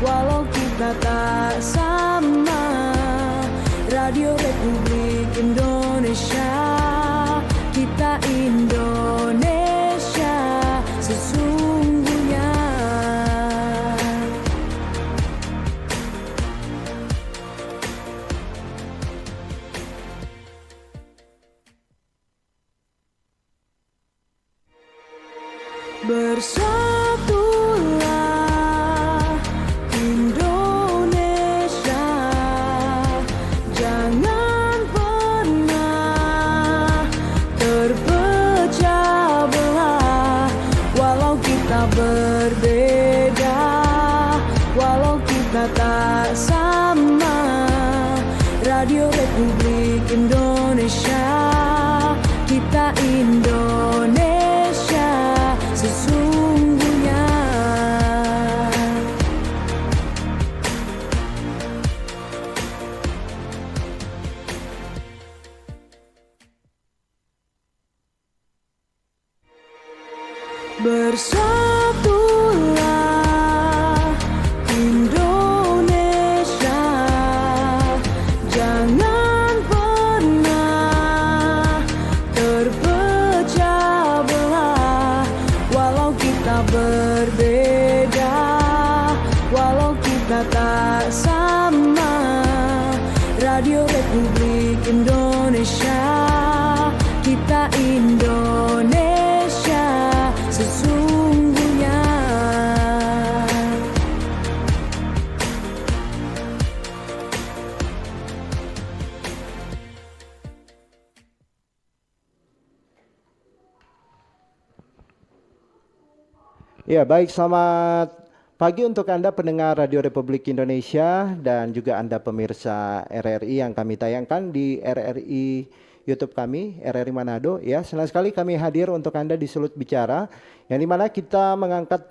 walau kita tak sama. Radio Republik Indonesia, kita Indonesia sesungguhnya. Bersatulah Indonesia, jangan pernah terpecah belah. Walau kita berbeda, walau kita tak sama. Radio Republik Indonesia, kita Indonesia sesungguhnya. Bersatulah Indonesia, jangan pernah terpecah belah. Walau kita berbeda, walau kita tak sama. Radio Republik Indonesia, kita Indonesia sesungguhnya. Ya, baik, selamat pagi untuk Anda pendengar Radio Republik Indonesia dan juga Anda pemirsa RRI yang kami tayangkan di RRI YouTube kami, RRI Manado. Ya, senang sekali kami hadir untuk Anda di Sulut Bicara, yang dimana kita mengangkat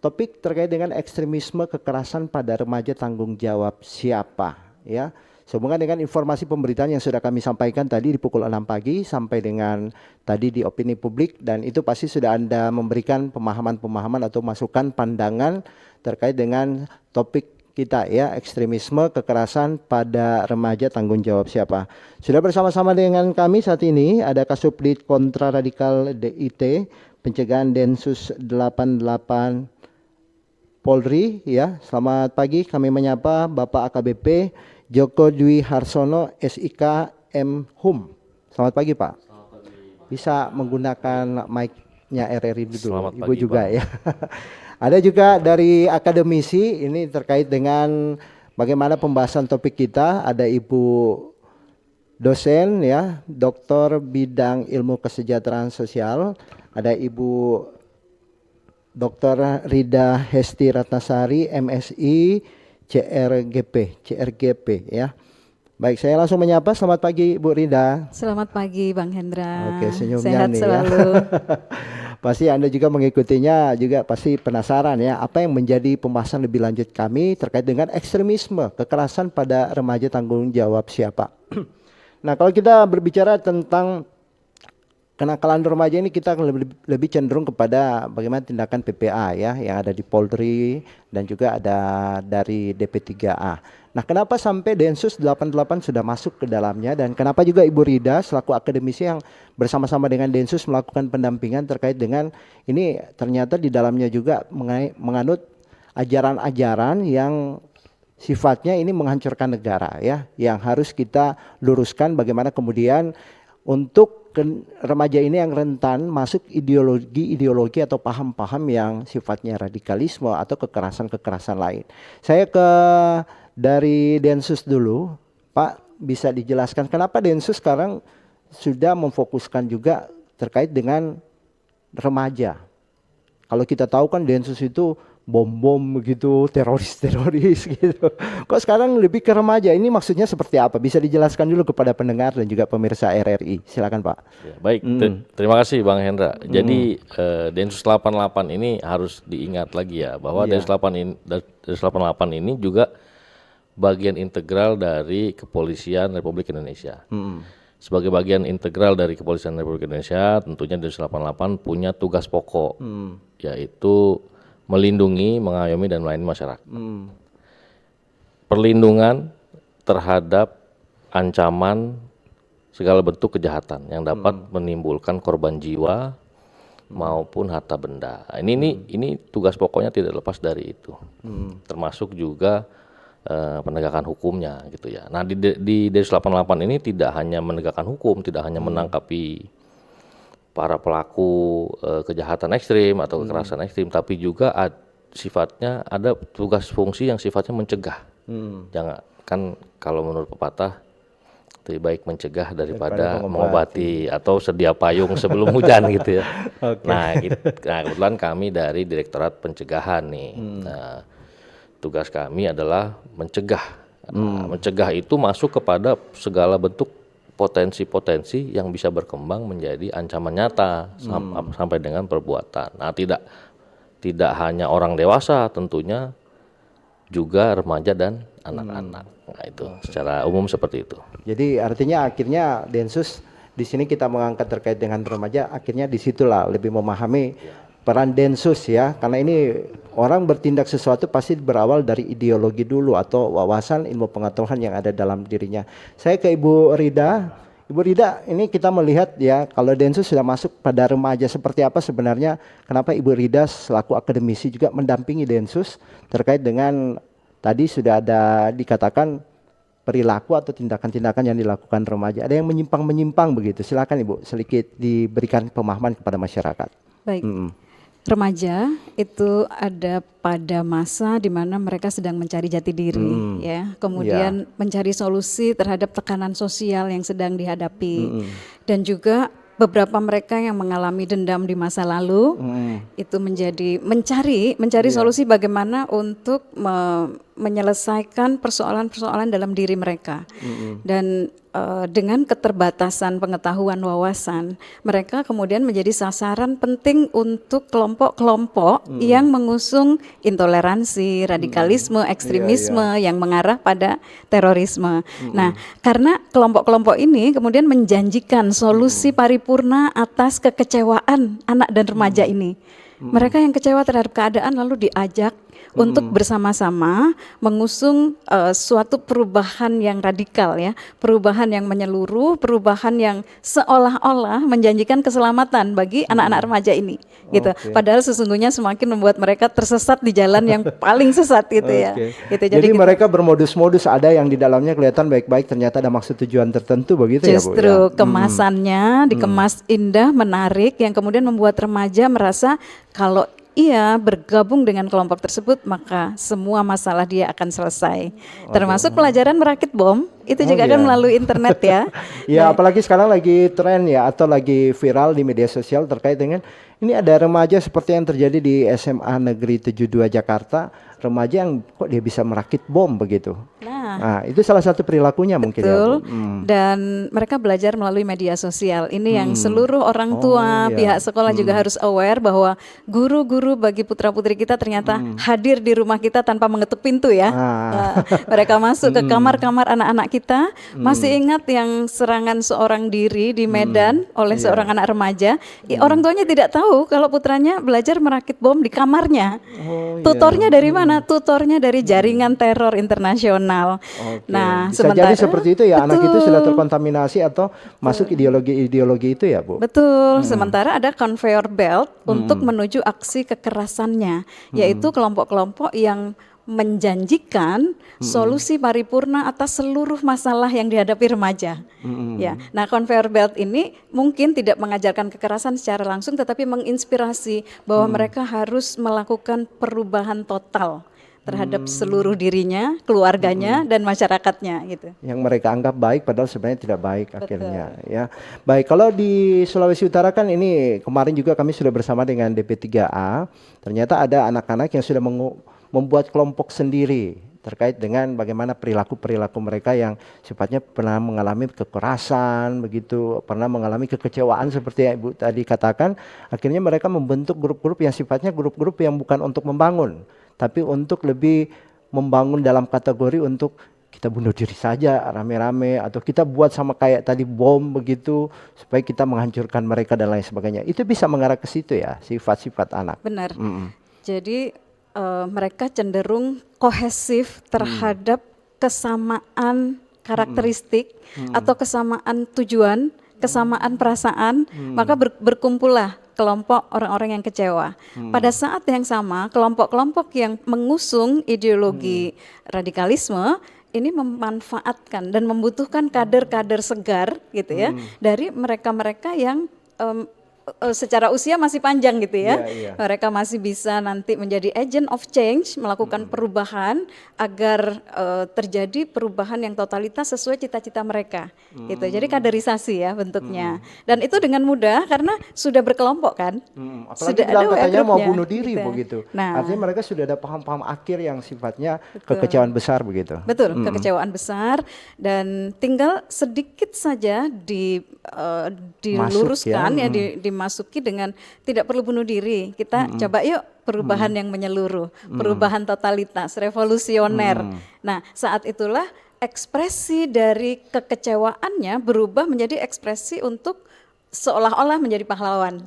topik terkait dengan ekstremisme kekerasan pada remaja, tanggung jawab siapa. Ya, sehubungan dengan informasi pemberitaan yang sudah kami sampaikan tadi di pukul 6 pagi sampai dengan tadi di opini publik, dan itu pasti sudah Anda memberikan pemahaman-pemahaman atau masukan pandangan terkait dengan topik kita, ya, ekstremisme kekerasan pada remaja, tanggung jawab siapa. Sudah bersama-sama dengan kami saat ini ada Kasubdit Kontraradikal DIT Pencegahan Densus 88 Polri, ya. Selamat pagi, kami menyapa Bapak AKBP Joko Dwi Harsono SIK M Hum. Selamat pagi, Pak. Selamat pagi. Bisa menggunakan mic-nya RRI dulu. Selamat Ibu pagi, juga, Pak. ya. Ada juga dari akademisi, ini terkait dengan bagaimana pembahasan topik kita. Ada Ibu dosen, ya, Doktor Bidang Ilmu Kesejahteraan Sosial. Ada Ibu Dr. Rida Hesti Ratnasari MSI CRGP, ya. Baik, saya langsung menyapa. Selamat pagi, Bu Rida. Selamat pagi, Bang Hendra. Oke, senyumnya Sehat nih, selalu. ya. Pasti Anda juga mengikutinya, juga pasti penasaran, ya, apa yang menjadi pembahasan lebih lanjut kami terkait dengan ekstremisme kekerasan pada remaja, tanggung jawab siapa. Nah, kalau kita berbicara tentang kenakalan remaja ini, kita lebih cenderung kepada bagaimana tindakan PPA, ya, yang ada di Polri dan juga ada dari DP3A. Nah, kenapa sampai Densus 88 sudah masuk ke dalamnya, dan kenapa juga Ibu Rida selaku akademisi yang bersama-sama dengan Densus melakukan pendampingan terkait dengan ini, ternyata di dalamnya juga menganut ajaran-ajaran yang sifatnya ini menghancurkan negara, ya, yang harus kita luruskan bagaimana kemudian untuk remaja ini yang rentan masuk ideologi atau paham-paham yang sifatnya radikalisme atau kekerasan-kekerasan lain. Saya ke dari Densus dulu, Pak, bisa dijelaskan kenapa Densus sekarang sudah memfokuskan juga terkait dengan remaja. Kalau kita tahu kan Densus itu bom-bom begitu, teroris gitu. Kok sekarang lebih ke remaja? Ini maksudnya seperti apa? Bisa dijelaskan dulu kepada pendengar dan juga pemirsa RRI. Silakan, Pak. Ya, baik, terima kasih Bang Hendra. Jadi Densus 88 ini harus diingat lagi, ya, bahwa Densus 88 ini juga bagian integral dari Kepolisian Republik Indonesia. Sebagai bagian integral dari Kepolisian Republik Indonesia, tentunya Densus 88 punya tugas pokok, yaitu melindungi, mengayomi, dan melayani masyarakat. perlindungan terhadap ancaman segala bentuk kejahatan yang dapat menimbulkan korban jiwa maupun harta benda. Ini tugas pokoknya tidak lepas dari itu, termasuk juga penegakan hukumnya gitu ya. Nah di Densus 88 ini tidak hanya menegakkan hukum, tidak hanya menangkapi para pelaku kejahatan ekstrim atau kekerasan ekstrim, tapi juga sifatnya ada tugas fungsi yang sifatnya mencegah. Jangan kan kalau menurut pepatah lebih baik mencegah daripada mengobati atau sedia payung sebelum hujan gitu ya. Okay. Nah, kebetulan kami dari Direktorat Pencegahan nih. Nah, tugas kami adalah mencegah. Mencegah itu masuk kepada segala bentuk potensi-potensi yang bisa berkembang menjadi ancaman nyata sampai dengan perbuatan. Nah, tidak hanya orang dewasa, tentunya juga remaja dan anak-anak. Nah, itu secara umum seperti itu. Jadi artinya akhirnya Densus di sini kita mengangkat terkait dengan remaja, akhirnya disitulah lebih memahami peran Densus ya, karena ini orang bertindak sesuatu pasti berawal dari ideologi dulu atau wawasan ilmu pengetahuan yang ada dalam dirinya. Saya ke Ibu Rida. Ibu Rida, ini kita melihat ya kalau Densus sudah masuk pada remaja seperti apa sebenarnya, kenapa Ibu Rida selaku akademisi juga mendampingi Densus terkait dengan tadi sudah ada dikatakan perilaku atau tindakan-tindakan yang dilakukan remaja. Ada yang menyimpang begitu. Silakan Ibu, sedikit diberikan pemahaman kepada masyarakat. Baik. Remaja itu ada pada masa di mana mereka sedang mencari jati diri, ya. Kemudian mencari solusi terhadap tekanan sosial yang sedang dihadapi, dan juga beberapa mereka yang mengalami dendam di masa lalu itu mencari solusi bagaimana untuk menyelesaikan persoalan-persoalan dalam diri mereka. Dan dengan keterbatasan pengetahuan wawasan, mereka kemudian menjadi sasaran penting untuk kelompok-kelompok yang mengusung intoleransi, radikalisme, ekstremisme yang mengarah pada terorisme. Nah, karena kelompok-kelompok ini kemudian menjanjikan solusi paripurna atas kekecewaan anak dan remaja ini. Mereka yang kecewa terhadap keadaan lalu diajak untuk bersama-sama mengusung suatu perubahan yang radikal ya, perubahan yang menyeluruh, perubahan yang seolah-olah menjanjikan keselamatan bagi anak-anak remaja ini, gitu. Padahal sesungguhnya semakin membuat mereka tersesat di jalan yang paling sesat gitu ya. Gitu. Jadi mereka bermodus-modus, ada yang di dalamnya kelihatan baik-baik, ternyata ada maksud tujuan tertentu begitu ya Bu. Justru kemasannya dikemas indah, menarik, yang kemudian membuat remaja merasa kalau ia bergabung dengan kelompok tersebut maka semua masalah dia akan selesai. Termasuk pelajaran merakit bom itu juga kan melalui internet ya. Ya, apalagi sekarang lagi tren ya atau lagi viral di media sosial terkait dengan ini ada remaja seperti yang terjadi di SMA Negeri 72 Jakarta, remaja yang kok dia bisa merakit bom begitu. Nah, itu salah satu perilakunya mungkin ya. Dan mereka belajar melalui media sosial. Ini yang seluruh orang tua, pihak sekolah juga harus aware bahwa guru-guru bagi putra-putri kita ternyata hadir di rumah kita tanpa mengetuk pintu ya. Mereka masuk ke kamar-kamar anak-anak kita. Masih ingat yang serangan seorang diri di Medan oleh seorang anak remaja? Orang tuanya tidak tahu kalau putranya belajar merakit bom di kamarnya. Tutornya dari mana? Tutornya dari jaringan teror internasional. Nah, bisa jadi seperti itu ya, anak itu sudah terkontaminasi atau masuk ideologi itu ya Bu. Betul. Sementara ada conveyor belt untuk menuju aksi kekerasannya, yaitu kelompok-kelompok yang menjanjikan solusi paripurna atas seluruh masalah yang dihadapi remaja. Ya, nah conveyor belt ini mungkin tidak mengajarkan kekerasan secara langsung, tetapi menginspirasi bahwa mereka harus melakukan perubahan total terhadap seluruh dirinya, keluarganya, dan masyarakatnya gitu. Yang mereka anggap baik padahal sebenarnya tidak baik akhirnya ya. Baik, kalau di Sulawesi Utara kan ini kemarin juga kami sudah bersama dengan DP3A, ternyata ada anak-anak yang sudah membuat kelompok sendiri terkait dengan bagaimana perilaku-perilaku mereka yang sifatnya pernah mengalami kekerasan begitu, pernah mengalami kekecewaan seperti yang Ibu tadi katakan, akhirnya mereka membentuk grup-grup yang sifatnya grup-grup yang bukan untuk membangun, tapi untuk lebih membangun dalam kategori untuk kita bunuh diri saja rame-rame atau kita buat sama kayak tadi bom begitu supaya kita menghancurkan mereka dan lain sebagainya. Itu bisa mengarah ke situ ya sifat-sifat anak. Benar. Jadi mereka cenderung kohesif terhadap kesamaan karakteristik atau kesamaan tujuan, kesamaan perasaan, maka berkumpullah kelompok orang-orang yang kecewa. Pada saat yang sama, kelompok-kelompok yang mengusung ideologi radikalisme ini memanfaatkan dan membutuhkan kader-kader segar gitu ya dari mereka-mereka yang secara usia masih panjang gitu ya. Mereka masih bisa nanti menjadi agent of change, melakukan perubahan agar terjadi perubahan yang totalitas sesuai cita-cita mereka. Gitu. Jadi kaderisasi ya bentuknya. Dan itu dengan mudah karena sudah berkelompok kan. Apalagi sudah ada katanya mau grupnya, bunuh diri gitu. begitu. Nah, Artinya mereka sudah ada paham-paham akhir yang sifatnya kekecewaan besar begitu. betul, kekecewaan besar dan tinggal sedikit saja diluruskan ya, dimasuki dengan tidak perlu bunuh diri. Kita coba yuk perubahan yang menyeluruh, perubahan totalitas, revolusioner. Nah, saat itulah ekspresi dari kekecewaannya berubah menjadi ekspresi untuk seolah-olah menjadi pahlawan.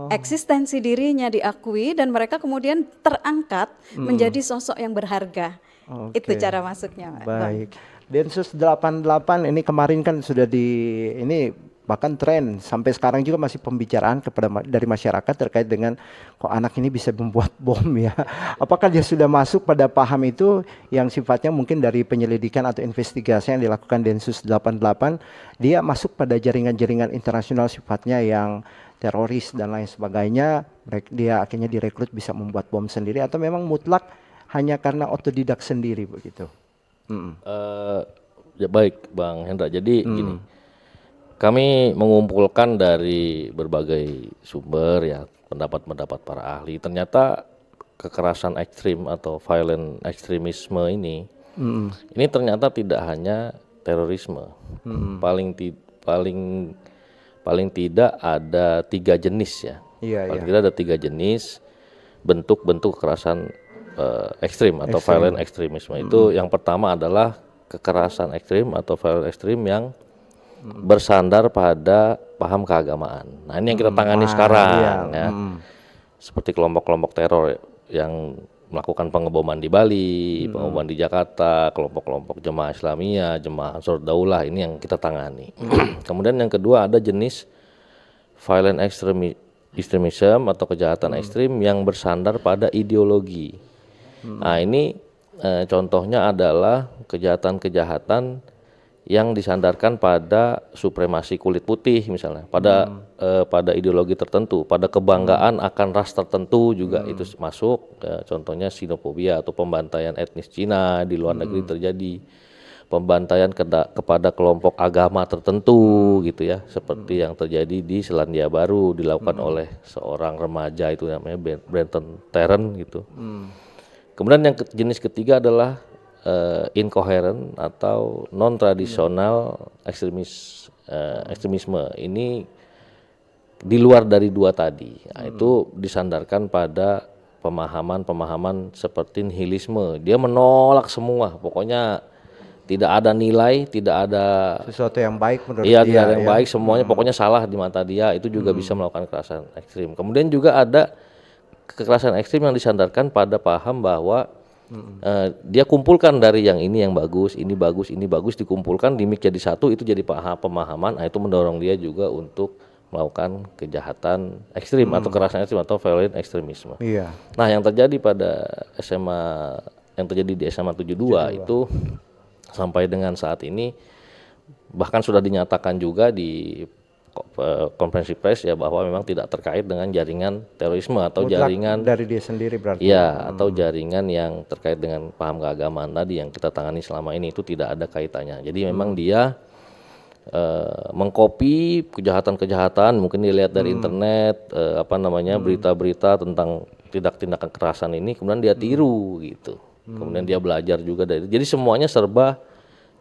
Eksistensi dirinya diakui dan mereka kemudian terangkat menjadi sosok yang berharga. Itu cara masuknya, Bang. Baik. Densus 88 ini kemarin kan sudah ini bahkan tren sampai sekarang juga masih pembicaraan dari masyarakat terkait dengan kok anak ini bisa membuat bom ya. Apakah dia sudah masuk pada paham itu yang sifatnya mungkin dari penyelidikan atau investigasi yang dilakukan Densus 88 dia masuk pada jaringan-jaringan internasional sifatnya yang teroris dan lain sebagainya, dia akhirnya direkrut bisa membuat bom sendiri atau memang mutlak hanya karena otodidak sendiri begitu? Ya baik Bang Hendra, jadi gini, kami mengumpulkan dari berbagai sumber ya pendapat-pendapat para ahli. Ternyata kekerasan ekstrim atau violent ekstremisme ini ternyata tidak hanya terorisme. Paling tidak ada 3 jenis ya. Paling tidak ada 3 jenis bentuk-bentuk kekerasan ekstrim atau violent ekstremisme. Itu yang pertama adalah kekerasan ekstrim atau violent ekstrim yang bersandar pada paham keagamaan. Nah ini yang kita tangani sekarang ya. Seperti kelompok-kelompok teror yang melakukan pengeboman di Bali, pengeboman di Jakarta, kelompok-kelompok jemaah Islamiyah, jemaah Ansor Daulah, ini yang kita tangani. Kemudian yang kedua ada jenis violent extremism atau kejahatan ekstrim yang bersandar pada ideologi. Nah ini contohnya adalah kejahatan-kejahatan yang disandarkan pada supremasi kulit putih misalnya, pada ideologi tertentu, pada kebanggaan akan ras tertentu juga itu masuk. Contohnya xenofobia atau pembantaian etnis Cina di luar negeri terjadi, pembantaian kepada kelompok agama tertentu gitu ya, seperti yang terjadi di Selandia Baru dilakukan oleh seorang remaja itu namanya Brenton Tarrant gitu. Kemudian yang jenis ketiga adalah incoherent atau non tradisional ekstremisme. Ini di luar dari 2 tadi. Nah, itu disandarkan pada pemahaman seperti nihilisme. Dia menolak semua, pokoknya tidak ada nilai, tidak ada sesuatu yang baik menurut dia. Iya, tidak ada yang ya. baik, semuanya pokoknya salah di mata dia. Itu juga bisa melakukan kekerasan ekstrim. Kemudian juga ada kekerasan ekstrim yang disandarkan pada paham bahwa dia kumpulkan dari yang ini yang bagus, ini bagus, dikumpulkan di mix jadi satu, itu jadi pemahaman. Nah, itu mendorong dia juga untuk melakukan kejahatan ekstrim atau kekerasan ekstrim atau violent ekstremisme. Nah, yang terjadi pada di SMA 72 itu sampai dengan saat ini bahkan sudah dinyatakan juga di konferensi pers ya bahwa memang tidak terkait dengan jaringan terorisme atau mutlak jaringan dari dia sendiri berarti ya atau jaringan yang terkait dengan paham keagamaan tadi yang kita tangani selama ini, itu tidak ada kaitannya. Jadi memang dia mengcopy kejahatan-kejahatan, mungkin dilihat dari internet berita-berita tentang tindakan kekerasan ini, kemudian dia tiru gitu. Kemudian dia belajar juga dari itu. Jadi semuanya serba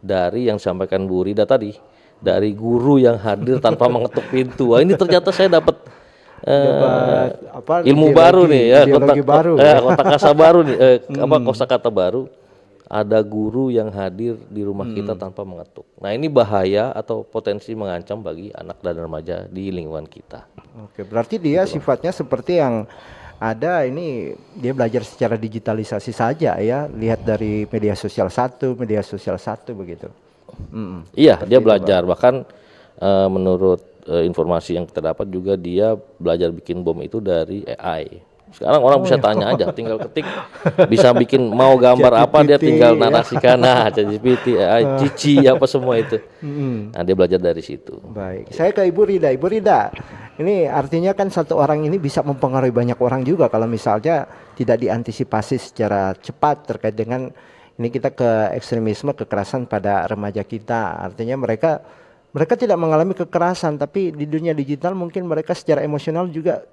dari yang disampaikan Bu Rida tadi, dari guru yang hadir tanpa mengetuk pintu. Wah, ini ternyata saya dapat ilmu baru nih ya, kosakata baru nih, kosakata baru. Ada guru yang hadir di rumah kita tanpa mengetuk. Nah, ini bahaya atau potensi mengancam bagi anak dan remaja di lingkungan kita. Oke, berarti dia sifatnya seperti yang ada ini dia belajar secara digitalisasi saja ya, lihat dari media sosial satu begitu. Iya, dia belajar bahkan menurut informasi yang kita dapat juga dia belajar bikin bom itu dari AI. Sekarang orang bisa tanya aja, tinggal ketik bisa bikin mau gambar apa dia tinggal narasikan, nah ChatGPT, AI, Cici apa semua itu. Nah dia belajar dari situ. Baik, saya ke Ibu Rida. Ibu Rida, ini artinya kan satu orang ini bisa mempengaruhi banyak orang juga kalau misalnya tidak diantisipasi secara cepat terkait dengan ini kita ke ekstremisme kekerasan pada remaja kita. Artinya mereka tidak mengalami kekerasan, tapi di dunia digital mungkin mereka secara emosional juga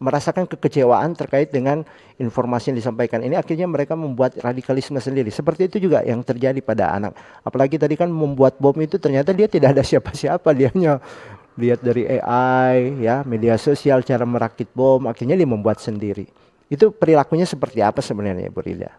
merasakan kekecewaan terkait dengan informasi yang disampaikan. Ini akhirnya mereka membuat radikalisme sendiri. Seperti itu juga yang terjadi pada anak. Apalagi tadi kan membuat bom itu ternyata dia tidak ada siapa-siapa, dia hanya lihat dari AI, ya, media sosial, cara merakit bom, akhirnya dia membuat sendiri. Itu perilakunya seperti apa sebenarnya, Bu Rida?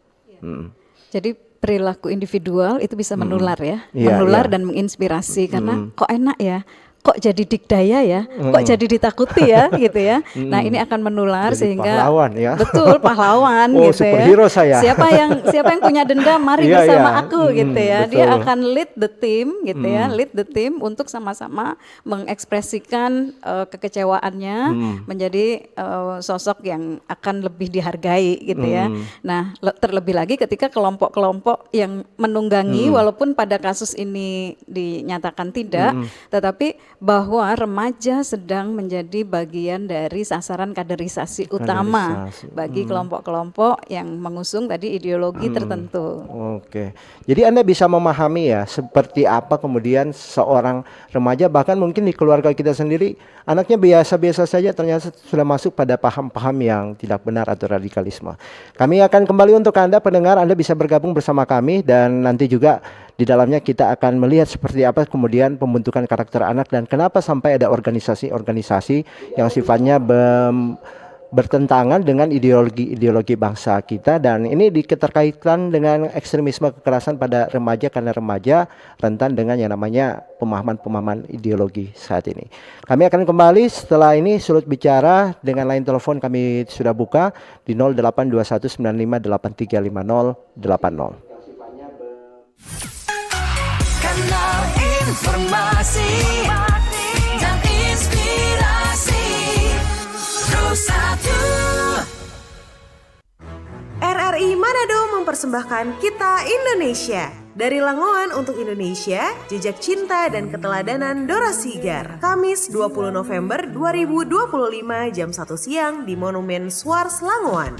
Jadi perilaku individual itu bisa menular ya, menular dan menginspirasi karena kok enak ya, kok jadi dikdaya ya, kok jadi ditakuti ya gitu ya. Nah ini akan menular Jadi sehingga pahlawan ya. betul pahlawan Oh, gitu superhero ya. saya. Siapa yang punya dendam mari Iya, bersama iya. aku gitu ya. Betul. Dia akan lead the team gitu ya, lead the team untuk sama-sama mengekspresikan kekecewaannya menjadi sosok yang akan lebih dihargai gitu ya. Nah terlebih lagi ketika kelompok-kelompok yang menunggangi walaupun pada kasus ini dinyatakan tidak, tetapi bahwa remaja sedang menjadi bagian dari sasaran kaderisasi utama bagi kelompok-kelompok yang mengusung tadi ideologi tertentu. Oke, jadi Anda bisa memahami ya seperti apa kemudian seorang remaja, bahkan mungkin di keluarga kita sendiri anaknya biasa-biasa saja ternyata sudah masuk pada paham-paham yang tidak benar atau radikalisme. Kami akan kembali untuk Anda pendengar, Anda bisa bergabung bersama kami dan nanti juga di dalamnya kita akan melihat seperti apa kemudian pembentukan karakter anak dan kenapa sampai ada organisasi-organisasi yang sifatnya bertentangan dengan ideologi bangsa kita, dan ini diketerkaitkan dengan ekstremisme kekerasan pada remaja karena remaja rentan dengan yang namanya pemahaman ideologi saat ini. Kami akan kembali setelah ini. Sulut bicara dengan line telepon kami sudah buka di 082195835080. Kanal informasi dan inspirasi Terus Satu. RRI Manado mempersembahkan Kita Indonesia. Dari Langoan untuk Indonesia, jejak cinta dan keteladanan Dora Sigar. Kamis 20 November 2025 jam 1 siang di Monumen Swars Langoan.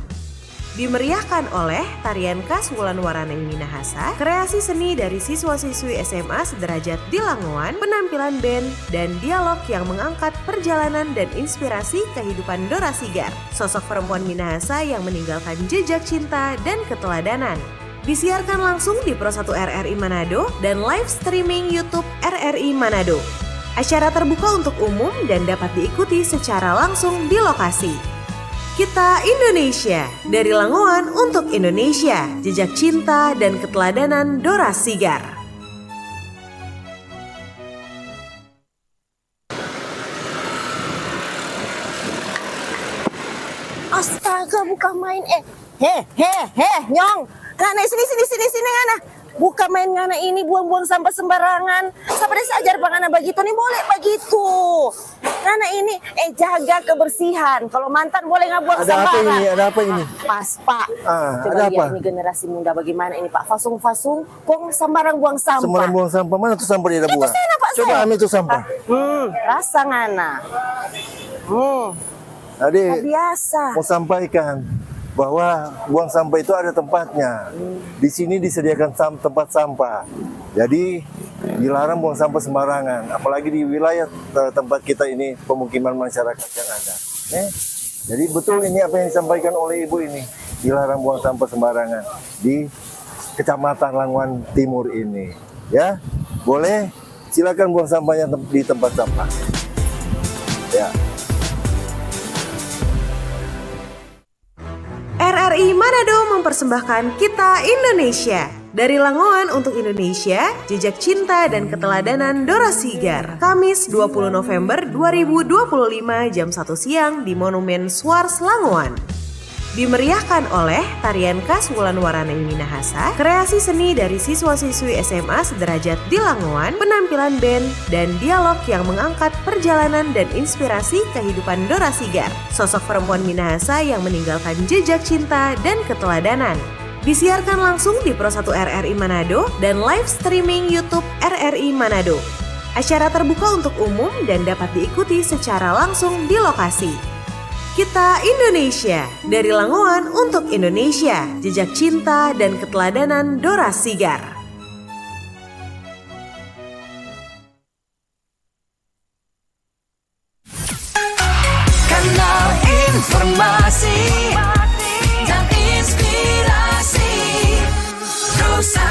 Dimeriahkan oleh tarian khas Wulan Warana Minahasa, kreasi seni dari siswa-siswi SMA sederajat di Langoan, penampilan band, dan dialog yang mengangkat perjalanan dan inspirasi kehidupan Dora Sigar, sosok perempuan Minahasa yang meninggalkan jejak cinta dan keteladanan. Disiarkan langsung di Pro 1 RRI Manado dan live streaming YouTube RRI Manado. Acara terbuka untuk umum dan dapat diikuti secara langsung di lokasi. Kita Indonesia, dari Langoan untuk Indonesia, jejak cinta dan keteladanan Dora Sigar. Astaga, bukan main Nyong. Ngana sini ngana. Bukan main ngana ini buang-buang sampah sembarangan. Sampai sajar Pak ngana begitu nih, boleh begitu. Ngana ini jaga kebersihan. Kalau mantan boleh nggak buang sembarangan. Ada apa ini? Pas Pak. ada Coba lihat apa? ini generasi muda bagaimana ini Pak. Fasung-fasung, buang sembarang buang sampah. Sembarang buang sampah. Mana tuh sampah dia ada buang? Itu sana Pak Coba saya. ambil tuh sampah. Rasa ngana. Adik, Biasa. mau sampaikan bahwa buang sampah itu ada tempatnya. Di sini disediakan tempat sampah. Jadi dilarang buang sampah sembarangan. Apalagi di wilayah tempat kita ini pemukiman masyarakat yang ada. Jadi betul ini apa yang disampaikan oleh Ibu ini. Dilarang buang sampah sembarangan di Kecamatan Langoan Timur ini. Ya, boleh silakan buang sampahnya di tempat sampah. Ya. RRI Manado mempersembahkan Kita Indonesia. Dari Langoan untuk Indonesia, Jejak Cinta dan Keteladanan Dora Sigar. Kamis 20 November 2025 jam 1 siang di Monumen Swars Langoan. Dimeriahkan oleh tarian khas Wulan Waranai Minahasa, kreasi seni dari siswa-siswi SMA sederajat di Langoan, penampilan band, dan dialog yang mengangkat perjalanan dan inspirasi kehidupan Dora Sigar, sosok perempuan Minahasa yang meninggalkan jejak cinta dan keteladanan. Disiarkan langsung di Pro 1 RRI Manado dan live streaming YouTube RRI Manado. Acara terbuka untuk umum dan dapat diikuti secara langsung di lokasi. Kita Indonesia, dari Langoan untuk Indonesia, jejak cinta dan keteladanan Dora Sigar. Kanal informasi dan inspirasi Pro 1.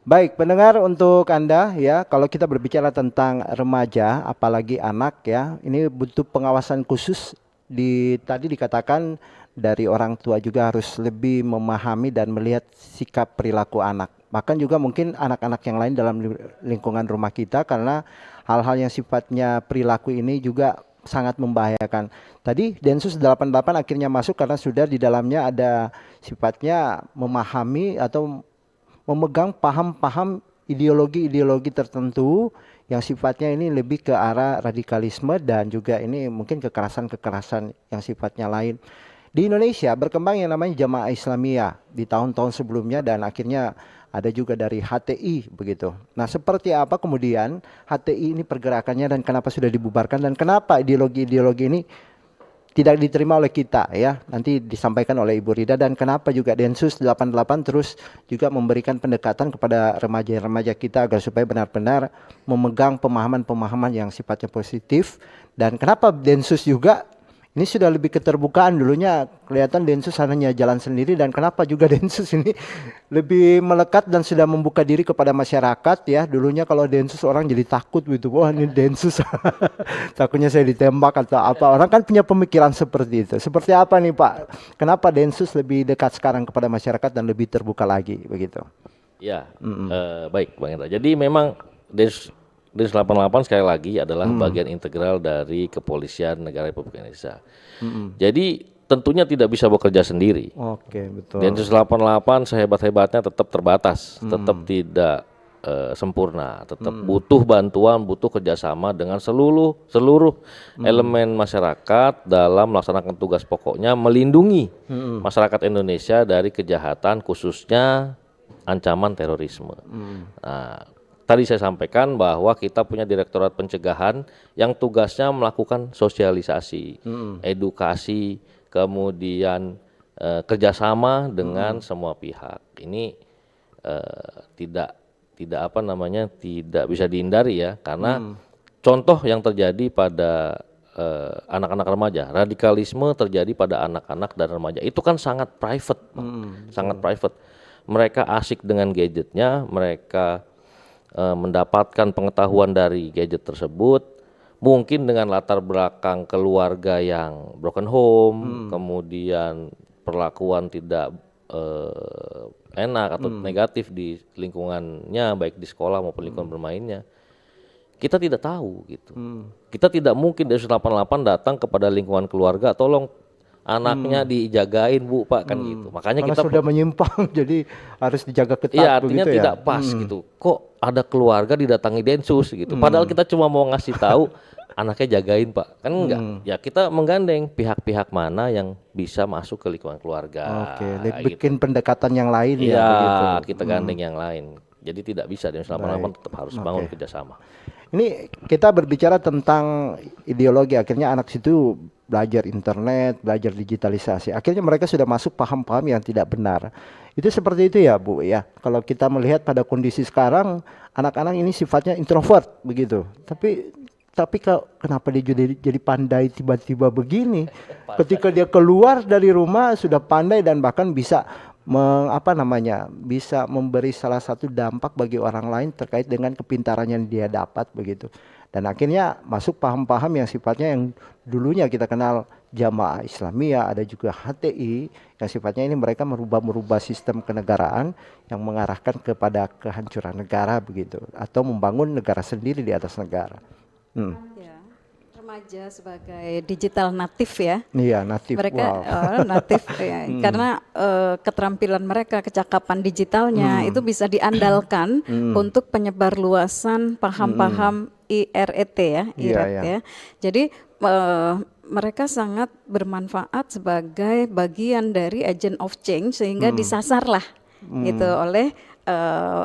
Baik, pendengar, untuk Anda ya, kalau kita berbicara tentang remaja, apalagi anak ya, ini butuh pengawasan khusus. Tadi dikatakan dari orang tua juga harus lebih memahami dan melihat sikap perilaku anak. Bahkan juga mungkin anak-anak yang lain dalam lingkungan rumah kita, karena hal-hal yang sifatnya perilaku ini juga sangat membahayakan. Tadi Densus 88 akhirnya masuk karena sudah di dalamnya ada sifatnya memahami atau memegang paham-paham ideologi-ideologi tertentu yang sifatnya ini lebih ke arah radikalisme dan juga ini mungkin kekerasan-kekerasan yang sifatnya lain. Di Indonesia berkembang yang namanya Jamaah Islamiyah di tahun-tahun sebelumnya dan akhirnya ada juga dari HTI begitu. Nah, seperti apa kemudian HTI ini pergerakannya dan kenapa sudah dibubarkan dan kenapa ideologi-ideologi ini tidak diterima oleh kita ya. Nanti disampaikan oleh Ibu Rida, dan kenapa juga Densus 88 terus juga memberikan pendekatan kepada remaja-remaja kita agar supaya benar-benar memegang pemahaman-pemahaman yang sifatnya positif, dan kenapa Densus juga ini sudah lebih keterbukaan. Dulunya kelihatan Densus hanya jalan sendiri, dan kenapa juga Densus ini lebih melekat dan sudah membuka diri kepada masyarakat ya. Dulunya kalau Densus orang jadi takut gitu, wah ini Densus takutnya saya ditembak atau apa. Orang kan punya pemikiran seperti itu. Seperti apa nih Pak? Kenapa Densus lebih dekat sekarang kepada masyarakat dan lebih terbuka lagi begitu? Ya, baik Bang Indra. Jadi memang Densus 88 sekali lagi adalah bagian integral dari Kepolisian Negara Republik Indonesia. Jadi tentunya tidak bisa bekerja sendiri. Oke, betul. Densus 88 sehebat-hebatnya tetap terbatas, tetap tidak sempurna, tetap butuh bantuan, butuh kerjasama dengan seluruh elemen masyarakat dalam melaksanakan tugas pokoknya melindungi masyarakat Indonesia dari kejahatan, khususnya ancaman terorisme. Nah, tadi saya sampaikan bahwa kita punya Direktorat Pencegahan yang tugasnya melakukan sosialisasi, edukasi, kemudian kerjasama dengan semua pihak. Ini tidak bisa dihindari ya, karena contoh yang terjadi pada anak-anak remaja, radikalisme terjadi pada anak-anak dan remaja itu kan sangat private, sangat private. Mereka asik dengan gadgetnya, mereka mendapatkan pengetahuan dari gadget tersebut, mungkin dengan latar belakang keluarga yang broken home, kemudian perlakuan tidak enak atau negatif di lingkungannya, baik di sekolah maupun lingkungan bermainnya. Kita tidak tahu gitu. Kita tidak mungkin dari 88 datang kepada lingkungan keluarga, tolong anaknya dijagain Bu Pak, kan gitu. Makanya karena kita sudah menyimpang jadi harus dijaga ketat. Iya, artinya begitu tidak ya? pas gitu. Kok ada keluarga didatangi Densus gitu. Padahal kita cuma mau ngasih tahu anaknya jagain Pak. Kan enggak. Ya kita menggandeng pihak-pihak mana yang bisa masuk ke lingkungan keluarga. Oke, gitu. bikin pendekatan yang lain ya Iya, begitu. kita gandeng yang lain. Jadi tidak bisa Densus 88 tetap harus bangun kerjasama. Ini kita berbicara tentang ideologi, akhirnya anak situ belajar internet, belajar digitalisasi. Akhirnya mereka sudah masuk paham-paham yang tidak benar. Itu seperti itu ya Bu ya. Kalau kita melihat pada kondisi sekarang, anak-anak ini sifatnya introvert begitu. Tapi kenapa dia jadi pandai tiba-tiba begini? Ketika dia keluar dari rumah sudah pandai dan bahkan bisa bisa memberi salah satu dampak bagi orang lain terkait dengan kepintaran yang dia dapat begitu. Dan akhirnya masuk paham-paham yang sifatnya yang dulunya kita kenal Jamaah Islamiyah, ada juga HTI yang sifatnya ini mereka merubah sistem kenegaraan yang mengarahkan kepada kehancuran negara begitu, atau membangun negara sendiri di atas negara. Ya, remaja sebagai digital natif ya. Iya, natif. Mereka Wow. natif ya, karena keterampilan mereka, kecakapan digitalnya itu bisa diandalkan untuk penyebar luasan paham-paham IRET ya, Iya, IRET iya. ya. Jadi mereka sangat bermanfaat sebagai bagian dari agent of change sehingga disasarlah gitu oleh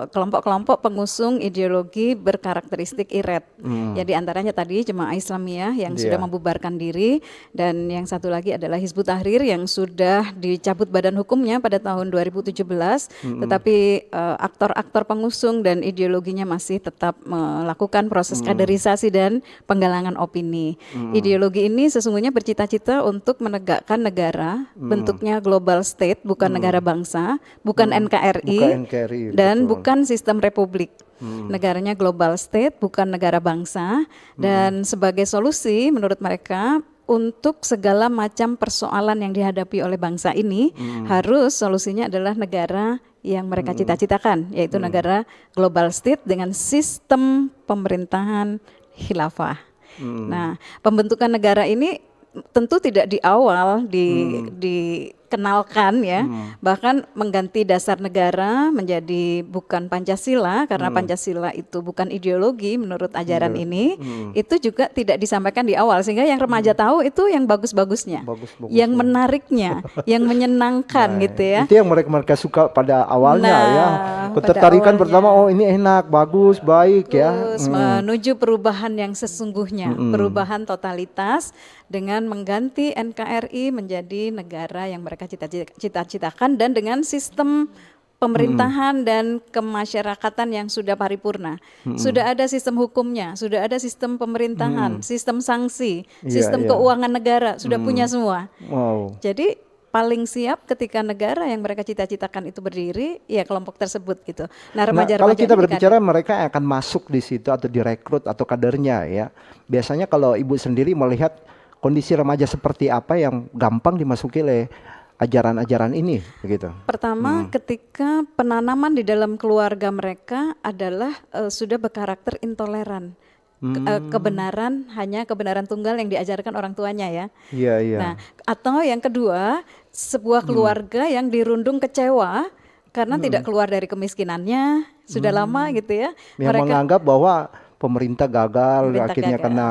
kelompok-kelompok pengusung ideologi berkarakteristik IRET. Ya di antaranya tadi Jemaah Islamiyah yang sudah Iya. membubarkan diri, dan yang satu lagi adalah Hizbut Tahrir yang sudah dicabut badan hukumnya pada tahun 2017, tetapi aktor-aktor pengusung dan ideologinya masih tetap melakukan proses kaderisasi dan penggalangan opini. Ideologi ini sesungguhnya bercita-cita untuk menegakkan negara bentuknya global state, bukan negara bangsa, bukan NKRI, Bukan NKRI, dan betul. bukan sistem republik. Negaranya global state, bukan negara bangsa, dan sebagai solusi menurut mereka untuk segala macam persoalan yang dihadapi oleh bangsa ini, harus solusinya adalah negara yang mereka cita-citakan, yaitu negara global state dengan sistem pemerintahan khilafah. Nah, pembentukan negara ini tentu tidak di awal dikenalkan ya, bahkan mengganti dasar negara menjadi bukan Pancasila, karena Pancasila itu bukan ideologi menurut ajaran ini, itu juga tidak disampaikan di awal, sehingga yang remaja tahu itu yang bagus-bagusnya, Bagus-bagusnya. yang menariknya, yang menyenangkan gitu ya. Itu yang mereka suka pada awalnya Nah, ya. pada Ketertarikan awalnya. pertama, oh ini enak, bagus, baik ya. Terus menuju perubahan yang sesungguhnya, perubahan totalitas dengan mengganti NKRI menjadi negara yang mereka cita-citakan, dan dengan sistem pemerintahan dan kemasyarakatan yang sudah paripurna. Sudah ada sistem hukumnya, sudah ada sistem pemerintahan, sistem sanksi, Iya, sistem iya. keuangan negara, sudah punya semua. Wow. Jadi paling siap ketika negara yang mereka cita-citakan itu berdiri, ya kelompok tersebut gitu. Nah, Nah, remaja-remaja kalau kita ini berbicara mereka yang akan masuk di situ atau direkrut atau kadernya ya. Biasanya kalau Ibu sendiri melihat kondisi remaja seperti apa yang gampang dimasuki oleh ajaran-ajaran ini begitu. pertama, ketika penanaman di dalam keluarga mereka adalah sudah berkarakter intoleran. Kebenaran hanya kebenaran tunggal yang diajarkan orang tuanya ya. Iya, iya. Nah, atau yang kedua, sebuah keluarga yang dirundung kecewa karena tidak keluar dari kemiskinannya sudah lama gitu ya. Yang menganggap bahwa pemerintah gagal, Pemerintah akhirnya gagal. karena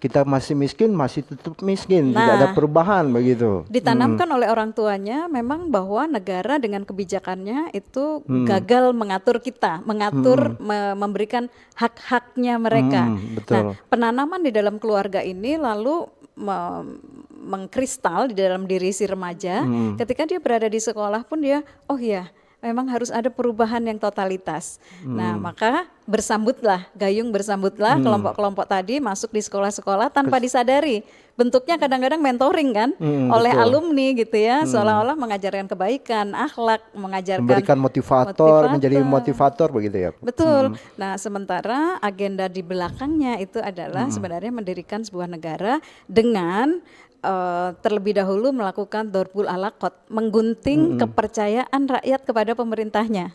kita masih miskin, masih tetap miskin, tidak Nah, ada perubahan begitu. ditanamkan oleh orang tuanya memang bahwa negara dengan kebijakannya itu gagal mengatur kita, mengatur memberikan hak-haknya mereka. betul. Nah, penanaman di dalam keluarga ini lalu mengkristal di dalam diri si remaja. Ketika dia berada di sekolah pun dia, oh ya, memang harus ada perubahan yang totalitas. Nah, maka gayung bersambutlah kelompok-kelompok tadi masuk di sekolah-sekolah tanpa disadari. Bentuknya kadang-kadang mentoring kan oleh betul. alumni gitu ya, seolah-olah mengajarkan kebaikan, akhlak, mengajarkan Memberikan motivator, menjadi motivator begitu ya. Betul. Nah, sementara agenda di belakangnya itu adalah sebenarnya mendirikan sebuah negara dengan terlebih dahulu melakukan dorbul alaqot, menggunting kepercayaan rakyat kepada pemerintahnya.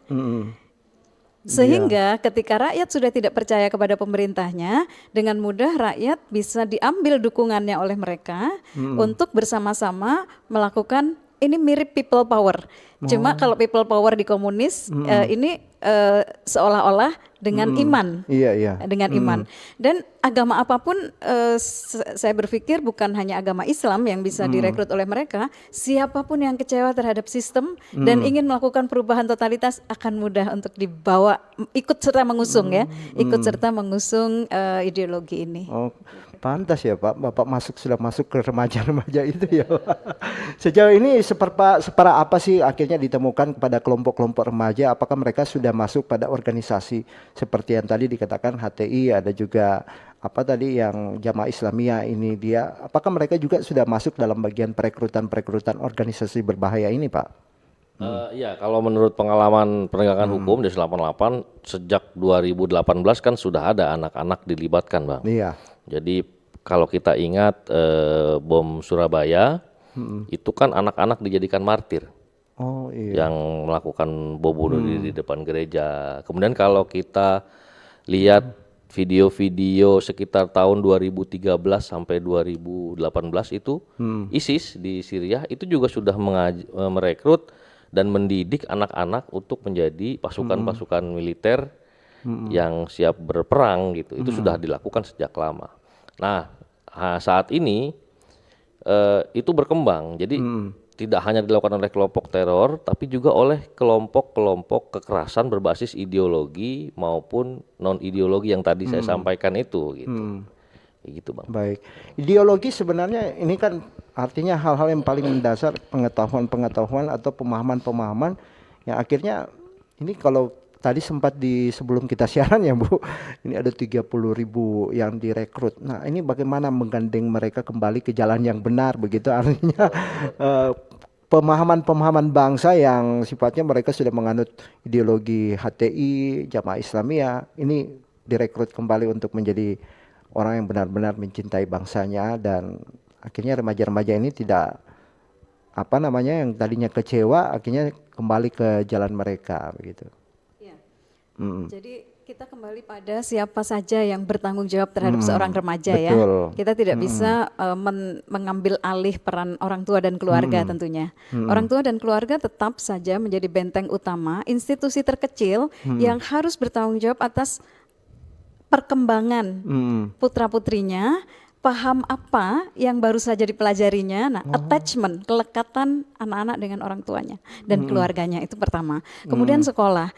Sehingga ketika rakyat sudah tidak percaya kepada pemerintahnya, dengan mudah rakyat bisa diambil dukungannya oleh mereka untuk bersama-sama melakukan, ini mirip people power. Cuma kalau people power di komunis ini seolah-olah dengan iman. Iya, iya. Dengan iman. Dan agama apapun saya berpikir bukan hanya agama Islam yang bisa direkrut oleh mereka, siapapun yang kecewa terhadap sistem dan ingin melakukan perubahan totalitas akan mudah untuk dibawa ikut serta mengusung ya, ikut serta mengusung ideologi ini. Oh, pantas ya Pak, Bapak sudah masuk ke remaja-remaja itu ya Pak. Sejauh ini separah apa sih akhirnya ditemukan pada kelompok-kelompok remaja? Apakah mereka sudah masuk pada organisasi seperti yang tadi dikatakan HTI, ada juga apa tadi yang Jamaah Islamiyah ini dia, apakah mereka juga sudah masuk dalam bagian perekrutan organisasi berbahaya ini Pak? Ya, kalau menurut pengalaman penegakan hukum Densus 88 sejak 2018 kan sudah ada anak-anak dilibatkan, Bang. Iya. Jadi kalau kita ingat bom Surabaya, itu kan anak-anak dijadikan martir Oh iya. yang melakukan bom bunuh diri di depan gereja. Kemudian kalau kita lihat video-video sekitar tahun 2013 sampai 2018 itu ISIS di Syria itu juga sudah merekrut dan mendidik anak-anak untuk menjadi pasukan-pasukan militer yang siap berperang gitu. Itu sudah dilakukan sejak lama. Nah, saat ini itu berkembang. Jadi tidak hanya dilakukan oleh kelompok teror, tapi juga oleh kelompok-kelompok kekerasan berbasis ideologi maupun non ideologi yang tadi saya sampaikan itu, gitu. Gitu, Bang. Baik, ideologi sebenarnya ini kan artinya hal-hal yang paling mendasar, pengetahuan-pengetahuan atau pemahaman-pemahaman yang akhirnya ini kalau tadi sempat di sebelum kita siaran ya Bu, ini ada 30.000 yang direkrut. Nah ini bagaimana menggandeng mereka kembali ke jalan yang benar begitu, artinya pemahaman-pemahaman bangsa yang sifatnya mereka sudah menganut ideologi HTI, Jamaah Islamiyah, ini direkrut kembali untuk menjadi orang yang benar-benar mencintai bangsanya, dan akhirnya remaja-remaja ini tidak yang tadinya kecewa akhirnya kembali ke jalan mereka begitu. Jadi kita kembali pada siapa saja yang bertanggung jawab terhadap seorang remaja ya. Kita tidak bisa mengambil alih peran orang tua dan keluarga tentunya. Orang tua dan keluarga tetap saja menjadi benteng utama, institusi terkecil yang harus bertanggung jawab atas perkembangan putra-putrinya, paham apa yang baru saja dipelajarinya. Nah, attachment, kelekatan anak-anak dengan orang tuanya dan keluarganya itu pertama. Kemudian sekolah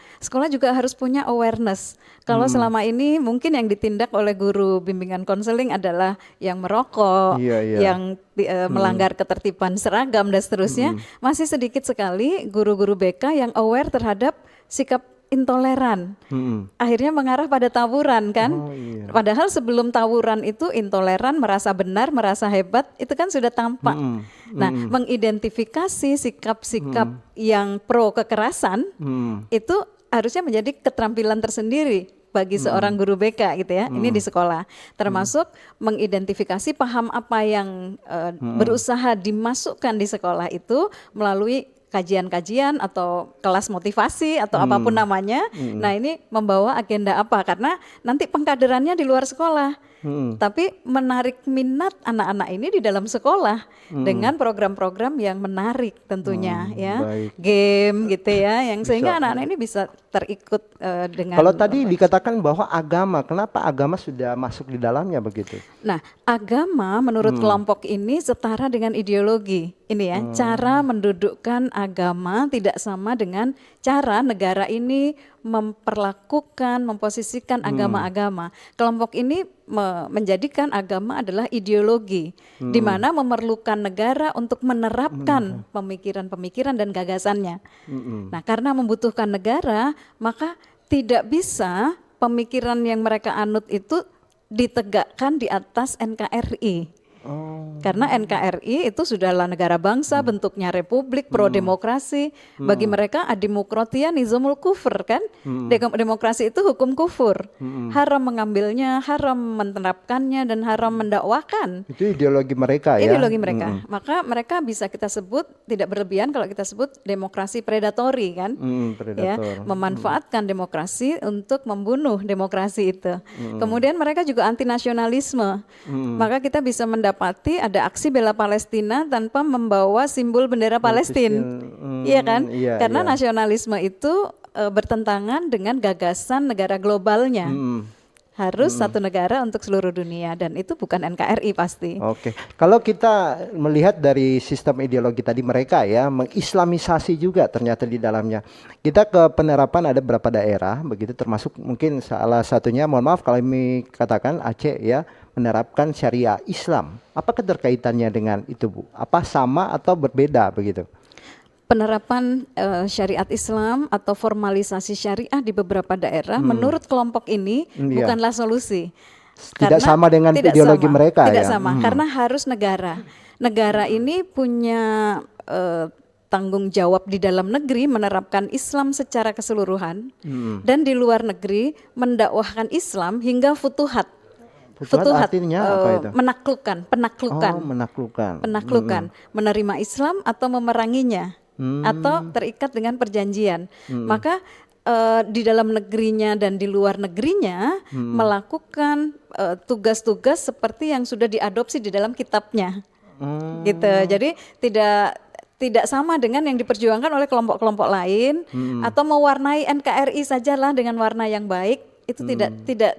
juga harus punya awareness. Kalau selama ini mungkin yang ditindak oleh guru bimbingan konseling adalah yang merokok, yang melanggar ketertiban seragam dan seterusnya. Masih sedikit sekali guru-guru BK yang aware terhadap sikap intoleran, akhirnya mengarah pada tawuran kan. Padahal sebelum tawuran itu intoleran, merasa benar, merasa hebat, itu kan sudah tampak. Nah, mengidentifikasi sikap-sikap yang pro kekerasan itu harusnya menjadi keterampilan tersendiri bagi seorang guru BK gitu ya. Ini di sekolah, termasuk mengidentifikasi paham apa yang berusaha dimasukkan di sekolah itu melalui kajian-kajian atau kelas motivasi atau apapun namanya. Nah ini membawa agenda apa, karena nanti pengkaderannya di luar sekolah. Tapi menarik minat anak-anak ini di dalam sekolah dengan program-program yang menarik tentunya ya. Game gitu ya, yang sehingga anak-anak ini bisa terikut dengan. Kalau tadi dikatakan bahwa agama, kenapa agama sudah masuk di dalamnya begitu? Nah, agama menurut kelompok ini setara dengan ideologi. Ini ya, cara mendudukkan agama tidak sama dengan cara negara ini memperlakukan, memposisikan agama-agama. Kelompok ini menjadikan agama adalah ideologi, di mana memerlukan negara untuk menerapkan pemikiran-pemikiran dan gagasannya. Nah, karena membutuhkan negara, maka tidak bisa pemikiran yang mereka anut itu ditegakkan di atas NKRI. Karena NKRI itu sudahlah negara bangsa, bentuknya republik, pro-demokrasi. Bagi mereka adimokratia nizamul kufur kan. Demokrasi itu hukum kufur. Haram mengambilnya, haram menerapkannya, dan haram mendakwakan. Itu ideologi mereka ya? Ideologi mereka. Maka mereka bisa kita sebut, tidak berlebihan kalau kita sebut demokrasi predatori kan. Ya, memanfaatkan demokrasi untuk membunuh demokrasi itu. Kemudian mereka juga anti nasionalisme. Maka kita bisa mendapati ada aksi bela Palestina tanpa membawa simbol bendera Palestina, iya kan? Karena nasionalisme itu bertentangan dengan gagasan negara globalnya. Harus satu negara untuk seluruh dunia, dan itu bukan NKRI pasti. Oke, kalau kita melihat dari sistem ideologi tadi mereka ya mengislamisasi juga ternyata di dalamnya. Kita ke penerapan ada beberapa daerah begitu, termasuk mungkin salah satunya, mohon maaf kalau kami katakan Aceh ya, menerapkan syariah Islam. Apa keterkaitannya dengan itu Bu? Apa sama atau berbeda begitu? Penerapan syariat Islam atau formalisasi syariah di beberapa daerah menurut kelompok ini bukanlah solusi. Tidak sama dengan ideologi mereka tidak ya? Sama, karena harus negara ini punya tanggung jawab di dalam negeri menerapkan Islam secara keseluruhan, dan di luar negeri mendakwahkan Islam hingga futuhat. Futuhat artinya apa itu? Menaklukkan, penaklukan. Oh, menaklukkan. Penaklukan, menerima Islam atau memeranginya, atau terikat dengan perjanjian. Maka di dalam negerinya dan di luar negerinya melakukan tugas-tugas seperti yang sudah diadopsi di dalam kitabnya, gitu. Jadi tidak sama dengan yang diperjuangkan oleh kelompok-kelompok lain, atau mewarnai NKRI sajalah dengan warna yang baik, itu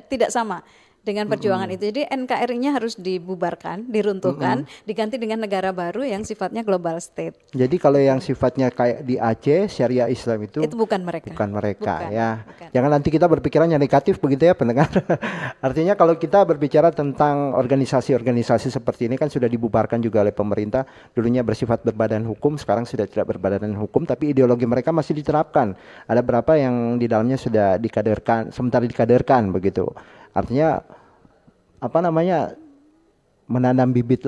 tidak sama dengan perjuangan itu. Jadi NKRI-nya harus dibubarkan, diruntuhkan, diganti dengan negara baru yang sifatnya global state. Jadi kalau yang sifatnya kayak di Aceh, Syariah Islam itu bukan mereka. Bukan mereka, ya. Bukan. Jangan nanti kita berpikiran yang negatif begitu ya pendengar. Artinya kalau kita berbicara tentang organisasi-organisasi seperti ini kan sudah dibubarkan juga oleh pemerintah. Dulunya bersifat berbadan hukum, sekarang sudah tidak berbadan hukum, tapi ideologi mereka masih diterapkan. Ada berapa yang di dalamnya sudah dikaderkan, sementara dikaderkan begitu. Artinya apa namanya, menanam bibit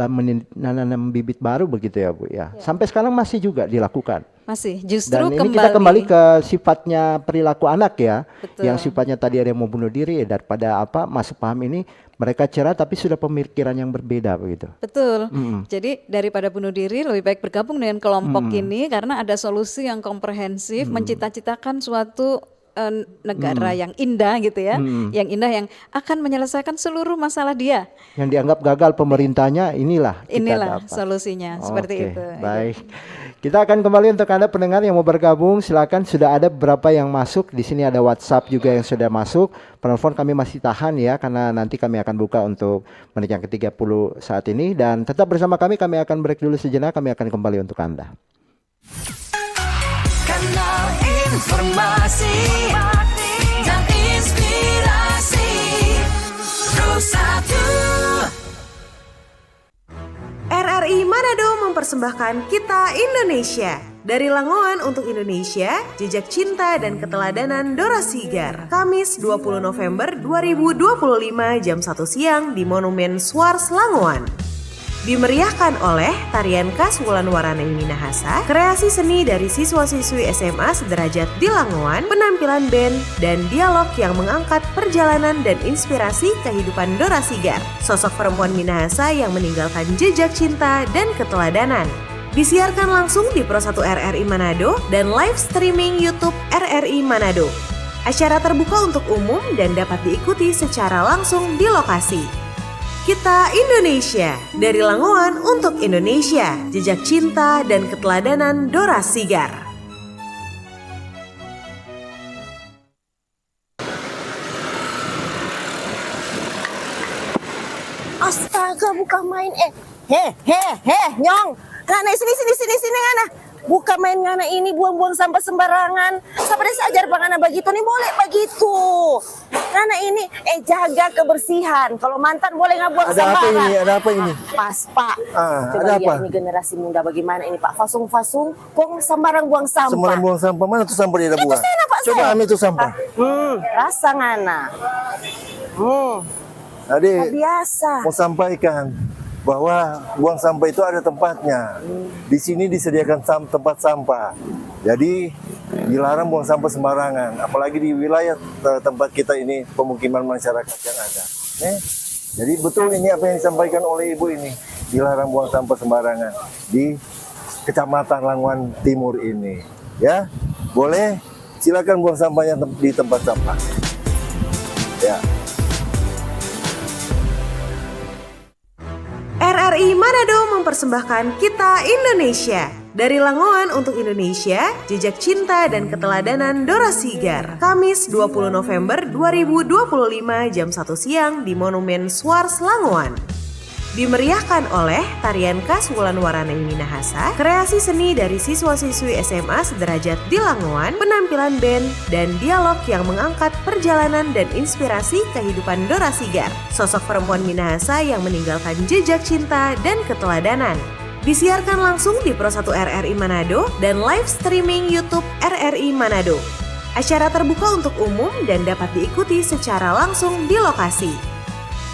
baru begitu ya Bu ya. Sampai sekarang masih juga dilakukan. Masih, justru Dan ini kita kembali ke sifatnya perilaku anak ya. Betul. Yang sifatnya tadi ada yang mau bunuh diri, daripada apa masuk paham ini mereka cerah tapi sudah pemikiran yang berbeda begitu. Betul. Jadi daripada bunuh diri lebih baik bergabung dengan kelompok ini karena ada solusi yang komprehensif, mencita-citakan suatu negara yang indah gitu ya, yang indah yang akan menyelesaikan seluruh masalah dia. Yang dianggap gagal pemerintahnya inilah dapat solusinya, seperti itu. Baik. Kita akan kembali untuk Anda pendengar yang mau bergabung, silakan, sudah ada beberapa yang masuk. Di sini ada WhatsApp juga yang sudah masuk. Penelpon kami masih tahan ya, karena nanti kami akan buka untuk menit yang ke-30 saat ini, dan tetap bersama kami akan break dulu sejenak, kami akan kembali untuk Anda. Kanal informasi dan inspirasi Terus Satu. RRI Manado mempersembahkan Kita Indonesia. Dari Langoan untuk Indonesia, jejak cinta dan keteladanan Dora Sigar. Kamis 20 November 2025 jam 1 siang di Monumen Swars Langoan. Dimeriahkan oleh tarian khas Wulan Waraneng Minahasa, kreasi seni dari siswa-siswi SMA sederajat di Langoan, penampilan band, dan dialog yang mengangkat perjalanan dan inspirasi kehidupan Dora Sigar, sosok perempuan Minahasa yang meninggalkan jejak cinta dan keteladanan. Disiarkan langsung di Pro 1 RRI Manado dan live streaming YouTube RRI Manado. Acara terbuka untuk umum dan dapat diikuti secara langsung di lokasi. Kita Indonesia, dari Langoan untuk Indonesia, jejak cinta dan keteladanan Dora Sigar. Astaga, bukan main nyong. Ngana sini ngana. Bukan main ngana ini buang-buang sampah sembarangan. Sampai sajar ngana begitu nih boleh begitu. Ngana ini jaga kebersihan. Kalau mantan boleh nggak buang sembarangan. Ada apa ini? Pas Pak. ada Coba lihat apa? ini generasi muda bagaimana ini Pak. Fasung-fasung, kong sembarang buang sampah. Sembarang buang sampah, mana tuh sampah dia ada buang? sana, Pak, Coba saya. ambil tuh sampah. Rasa ngana. Adik, Biasa. mau sampaikan bahwa buang sampah itu ada tempatnya. Di sini disediakan tempat sampah. Jadi dilarang buang sampah sembarangan, apalagi di wilayah tempat kita ini pemukiman masyarakat yang ada. Jadi betul ini apa yang disampaikan oleh Ibu ini, dilarang buang sampah sembarangan di Kecamatan Langoan Timur ini. Ya, boleh silakan buang sampahnya di tempat sampah. Ya. RRI Manado mempersembahkan Kita Indonesia. Dari Langoan untuk Indonesia, jejak cinta dan keteladanan Dora Sigar. Kamis 20 November 2025 jam 1 siang di Monumen Swars Langoan. Dimeriahkan oleh tarian khas Wulan Waraneng Minahasa, kreasi seni dari siswa-siswi SMA sederajat di Langoan, penampilan band, dan dialog yang mengangkat perjalanan dan inspirasi kehidupan Dora Sigar, sosok perempuan Minahasa yang meninggalkan jejak cinta dan keteladanan. Disiarkan langsung di Pro 1 RRI Manado dan live streaming YouTube RRI Manado. Acara terbuka untuk umum dan dapat diikuti secara langsung di lokasi.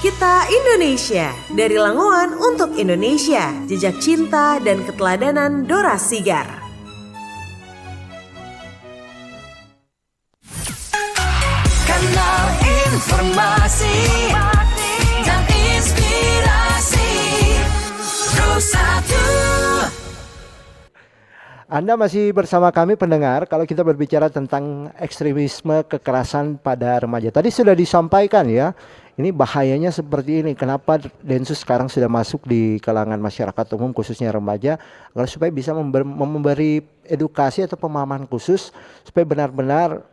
Kita Indonesia, dari Langoan untuk Indonesia, jejak cinta dan keteladanan Dora Sigar. Kanal informasi dan Anda masih bersama kami pendengar kalau kita berbicara tentang ekstremisme kekerasan pada remaja. Tadi sudah disampaikan ya, ini bahayanya seperti ini. Kenapa Densus sekarang sudah masuk di kalangan masyarakat umum khususnya remaja agar supaya bisa memberi edukasi atau pemahaman khusus supaya benar-benar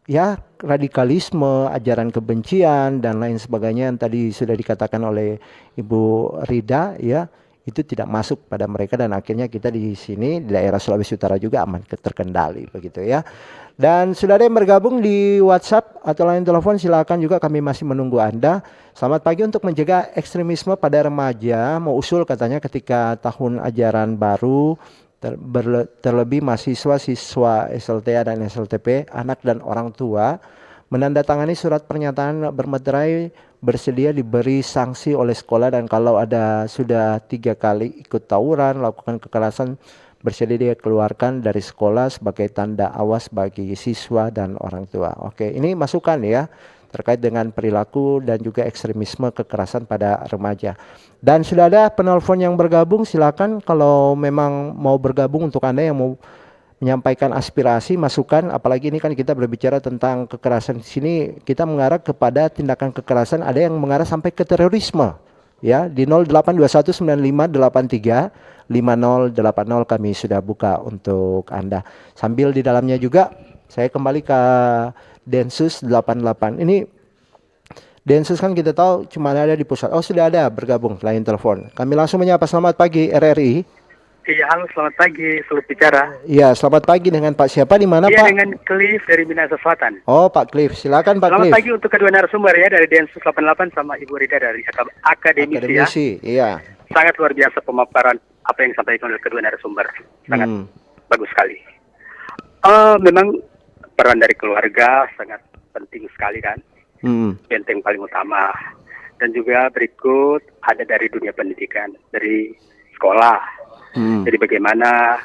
ya radikalisme, ajaran kebencian dan lain sebagainya yang tadi sudah dikatakan oleh Ibu Rida ya, itu tidak masuk pada mereka dan akhirnya kita di sini di daerah Sulawesi Utara juga aman terkendali begitu ya. Dan sudah ada yang bergabung di WhatsApp atau line telepon, silakan juga, kami masih menunggu Anda. Selamat pagi. Untuk mencegah ekstremisme pada remaja, mau usul katanya ketika tahun ajaran baru terlebih mahasiswa-siswa SLTA dan SLTP, anak dan orang tua menandatangani surat pernyataan bermeterai bersedia diberi sanksi oleh sekolah, dan kalau ada sudah 3 kali ikut tawuran, lakukan kekerasan, bersedia dikeluarkan dari sekolah sebagai tanda awas bagi siswa dan orang tua. Oke, ini masukan ya terkait dengan perilaku dan juga ekstremisme kekerasan pada remaja. Dan sudah ada penelpon yang bergabung, silakan kalau memang mau bergabung. Untuk Anda yang mau menyampaikan aspirasi, masukan, apalagi ini kan kita berbicara tentang kekerasan, di sini kita mengarah kepada tindakan kekerasan, ada yang mengarah sampai ke terorisme ya. Di 082195835080 kami sudah buka untuk Anda. Sambil di dalamnya juga saya kembali ke Densus 88. Ini Densus kan kita tahu cuma ada di pusat. Oh, sudah ada bergabung line telepon. Kami langsung menyapa. Selamat pagi RRI. Iya, halo, selamat pagi, selamat bicara. Iya, selamat pagi. Dengan Pak siapa, di mana Iya, Pak? dengan Cliff dari Minahasa Selatan. Oh, Pak Cliff. Silakan Pak Selamat Cliff. pagi untuk kedua narasumber ya, dari Densus 88 sama Ibu Rida dari Akademisi ya. Iya. Sangat luar biasa pemaparan apa yang disampaikan oleh kedua narasumber. Sangat bagus sekali. Memang peran dari keluarga sangat penting sekali kan. Benteng paling utama. Dan juga berikut ada dari dunia pendidikan, dari sekolah. Jadi bagaimana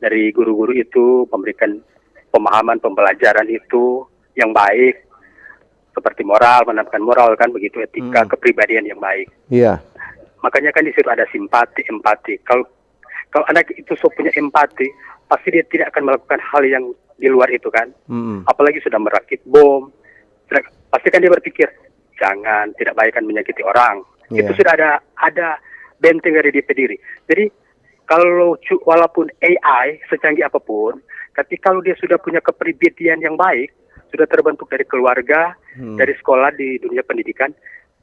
dari guru-guru itu memberikan pemahaman pembelajaran itu yang baik, seperti moral, menanamkan moral kan begitu, etika, kepribadian yang baik. Iya. Makanya kan di situ ada simpati, empati. Kalau anak itu punya empati, pasti dia tidak akan melakukan hal yang di luar itu kan. Apalagi sudah merakit bom, pasti kan dia berpikir jangan, tidak baik kan menyakiti orang. Itu sudah ada benteng dari dia sendiri. Jadi kalau walaupun AI secanggih apapun, tapi kalau dia sudah punya kepribadian yang baik, sudah terbentuk dari keluarga, dari sekolah, di dunia pendidikan,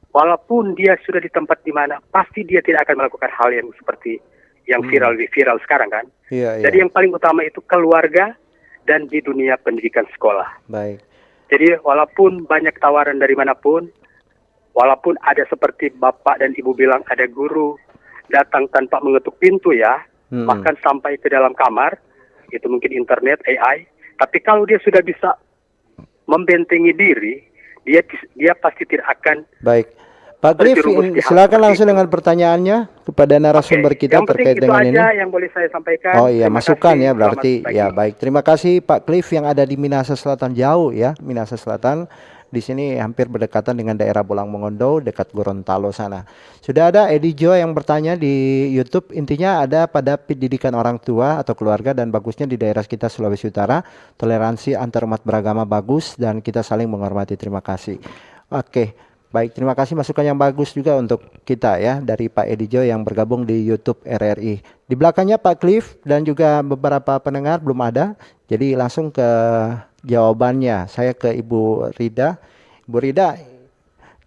walaupun dia sudah di tempat di mana, pasti dia tidak akan melakukan hal yang seperti yang viral sekarang kan. Jadi yang paling utama itu keluarga dan di dunia pendidikan sekolah. Baik. Jadi walaupun banyak tawaran dari manapun, walaupun ada seperti Bapak dan Ibu bilang ada guru datang tanpa mengetuk pintu ya, bahkan sampai ke dalam kamar, itu mungkin internet, AI. Tapi kalau dia sudah bisa membentengi diri, dia pasti tidak akan. Baik, Pak Cliff, silakan langsung dengan pertanyaannya kepada narasumber kita terkait dengan ini. Yang penting itu aja yang boleh saya sampaikan. Oh iya, masukan ya berarti. Ya Selamat baik, terima kasih Pak Cliff yang ada di Minahasa Selatan, jauh ya, Minahasa Selatan. Di sini hampir berdekatan dengan daerah Bolang Mongondo, dekat Gorontalo sana. Sudah ada Edi Jo yang bertanya di YouTube, intinya ada pada pendidikan orang tua atau keluarga, dan bagusnya di daerah kita Sulawesi Utara, toleransi antar umat beragama bagus dan kita saling menghormati. Terima kasih. Oke, baik, terima kasih masukan yang bagus juga untuk kita ya dari Pak Edi Jo yang bergabung di YouTube RRI. Di belakangnya Pak Cliff dan juga beberapa pendengar belum ada. Jadi langsung ke jawabannya. Saya ke Ibu Rida. Ibu Rida,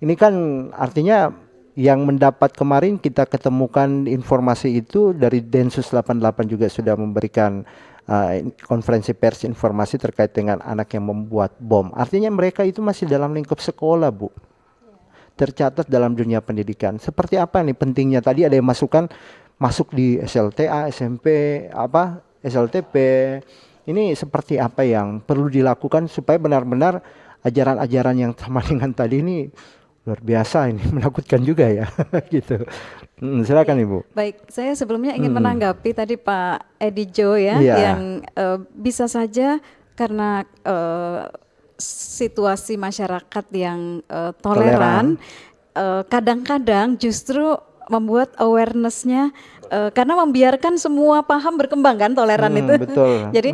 ini kan artinya yang mendapat kemarin kita ketemukan informasi itu dari Densus 88 juga sudah memberikan konferensi pers informasi terkait dengan anak yang membuat bom. Artinya mereka itu masih dalam lingkup sekolah, Bu. Tercatat dalam dunia pendidikan. Seperti apa nih pentingnya? Tadi ada yang masuk di SLTA, SMP, SLTP. Ini seperti apa yang perlu dilakukan supaya benar-benar ajaran-ajaran yang sama dengan tadi ini luar biasa, ini menakutkan juga ya gitu. Silakan Ibu. Baik, saya sebelumnya ingin menanggapi tadi Pak Edi Jo ya, yang bisa saja karena situasi masyarakat yang toleran, kadang-kadang justru membuat awareness-nya karena membiarkan semua paham berkembang kan, toleran itu. betul. Jadi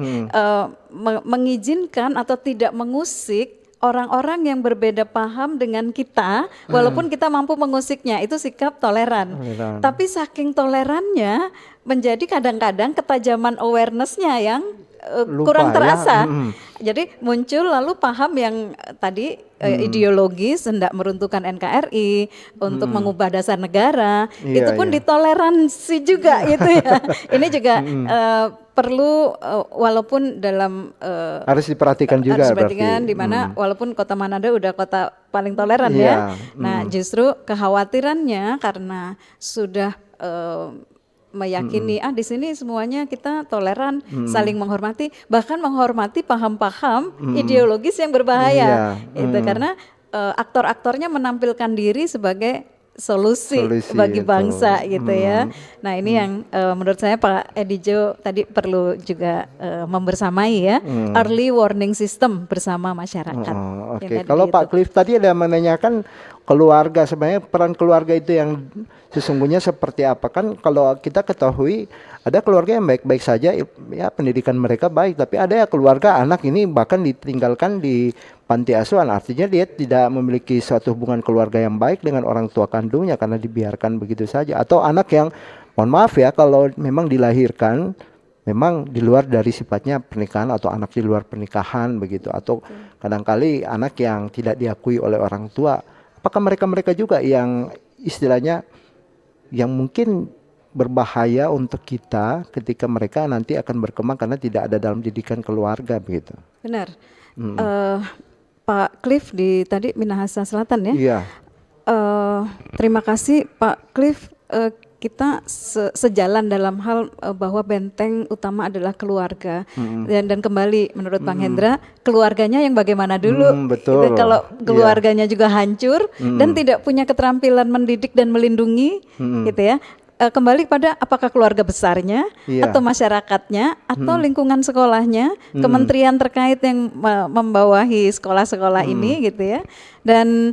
mengizinkan atau tidak mengusik orang-orang yang berbeda paham dengan kita, walaupun kita mampu mengusiknya, itu sikap toleran. Tapi saking tolerannya, menjadi kadang-kadang ketajaman awareness-nya yang kurang Lupa, ya. terasa. Jadi muncul lalu paham yang tadi ideologis, hendak meruntuhkan NKRI, untuk mengubah dasar negara, Iya, itu pun iya. ditoleransi juga gitu ya. Ini juga perlu walaupun dalam Harus diperhatikan juga harus berarti. diperhatikan di mana walaupun kota Manado udah kota paling toleran Iya, ya. Nah, justru kekhawatirannya karena sudah meyakini di sini semuanya kita toleran, saling menghormati, bahkan menghormati paham-paham ideologis yang berbahaya. Iya, Itu karena aktor-aktornya menampilkan diri sebagai solusi bagi itu. bangsa gitu ya. Nah, ini yang menurut saya Pak Edijo tadi perlu juga membersamai ya, early warning system bersama masyarakat. Oh, Yang Oke, tadi kalau itu. Pak Cliff tadi ada menanyakan keluarga, sebenarnya peran keluarga itu yang sesungguhnya seperti apa? Kan kalau kita ketahui ada keluarga yang baik-baik saja, ya pendidikan mereka baik, tapi ada ya keluarga anak ini bahkan ditinggalkan di panti asuhan, artinya dia tidak memiliki suatu hubungan keluarga yang baik dengan orang tua kandungnya karena dibiarkan begitu saja. Atau anak yang, mohon maaf ya, kalau memang dilahirkan memang di luar dari sifatnya pernikahan atau anak di luar pernikahan begitu, atau kadangkali anak yang tidak diakui oleh orang tua. Apakah mereka juga yang istilahnya yang mungkin berbahaya untuk kita ketika mereka nanti akan berkembang karena tidak ada dalam didikan keluarga begitu? Benar. Pak Cliff di tadi Minahasa Selatan ya. Iya. Terima kasih Pak Cliff. Kita sejalan dalam hal bahwa benteng utama adalah keluarga, dan kembali menurut Bang Hendra, keluarganya yang bagaimana dulu. Betul. Itu kalau keluarganya juga hancur dan tidak punya keterampilan mendidik dan melindungi, gitu ya. Kembali pada apakah keluarga besarnya atau masyarakatnya atau lingkungan sekolahnya, kementerian terkait yang membawahi sekolah-sekolah ini gitu ya, dan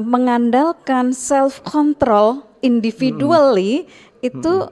mengandalkan self control individually itu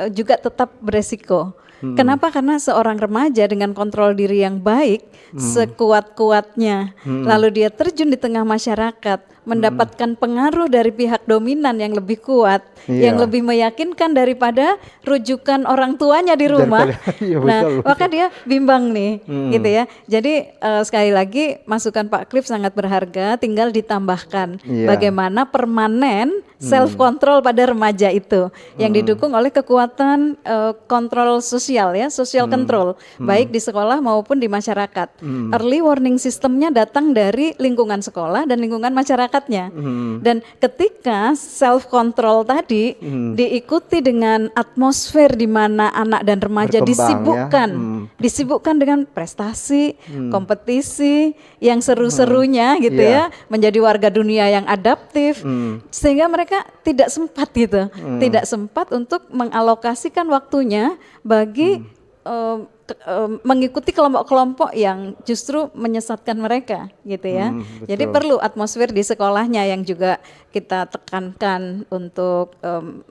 juga tetap beresiko. Kenapa? Karena seorang remaja dengan kontrol diri yang baik, sekuat-kuatnya, lalu dia terjun di tengah masyarakat, mendapatkan pengaruh dari pihak dominan yang lebih kuat, yang lebih meyakinkan daripada rujukan orang tuanya di rumah. Nah, maka dia bimbang nih, gitu ya. Jadi sekali lagi masukan Pak Cliff sangat berharga, tinggal ditambahkan bagaimana permanen self control pada remaja itu yang didukung oleh kekuatan kontrol sosial ya, social control, baik di sekolah maupun di masyarakat. Early warning systemnya datang dari lingkungan sekolah dan lingkungan masyarakatnya. Dan ketika self control tadi diikuti dengan atmosfer di mana anak dan remaja Berkembang, disibukkan dengan prestasi, kompetisi yang seru-serunya gitu ya, menjadi warga dunia yang adaptif, sehingga mereka tidak sempat gitu, tidak sempat untuk mengalokasikan waktunya bagi mengikuti kelompok-kelompok yang justru menyesatkan mereka gitu ya. Jadi perlu atmosfer di sekolahnya yang juga kita tekankan untuk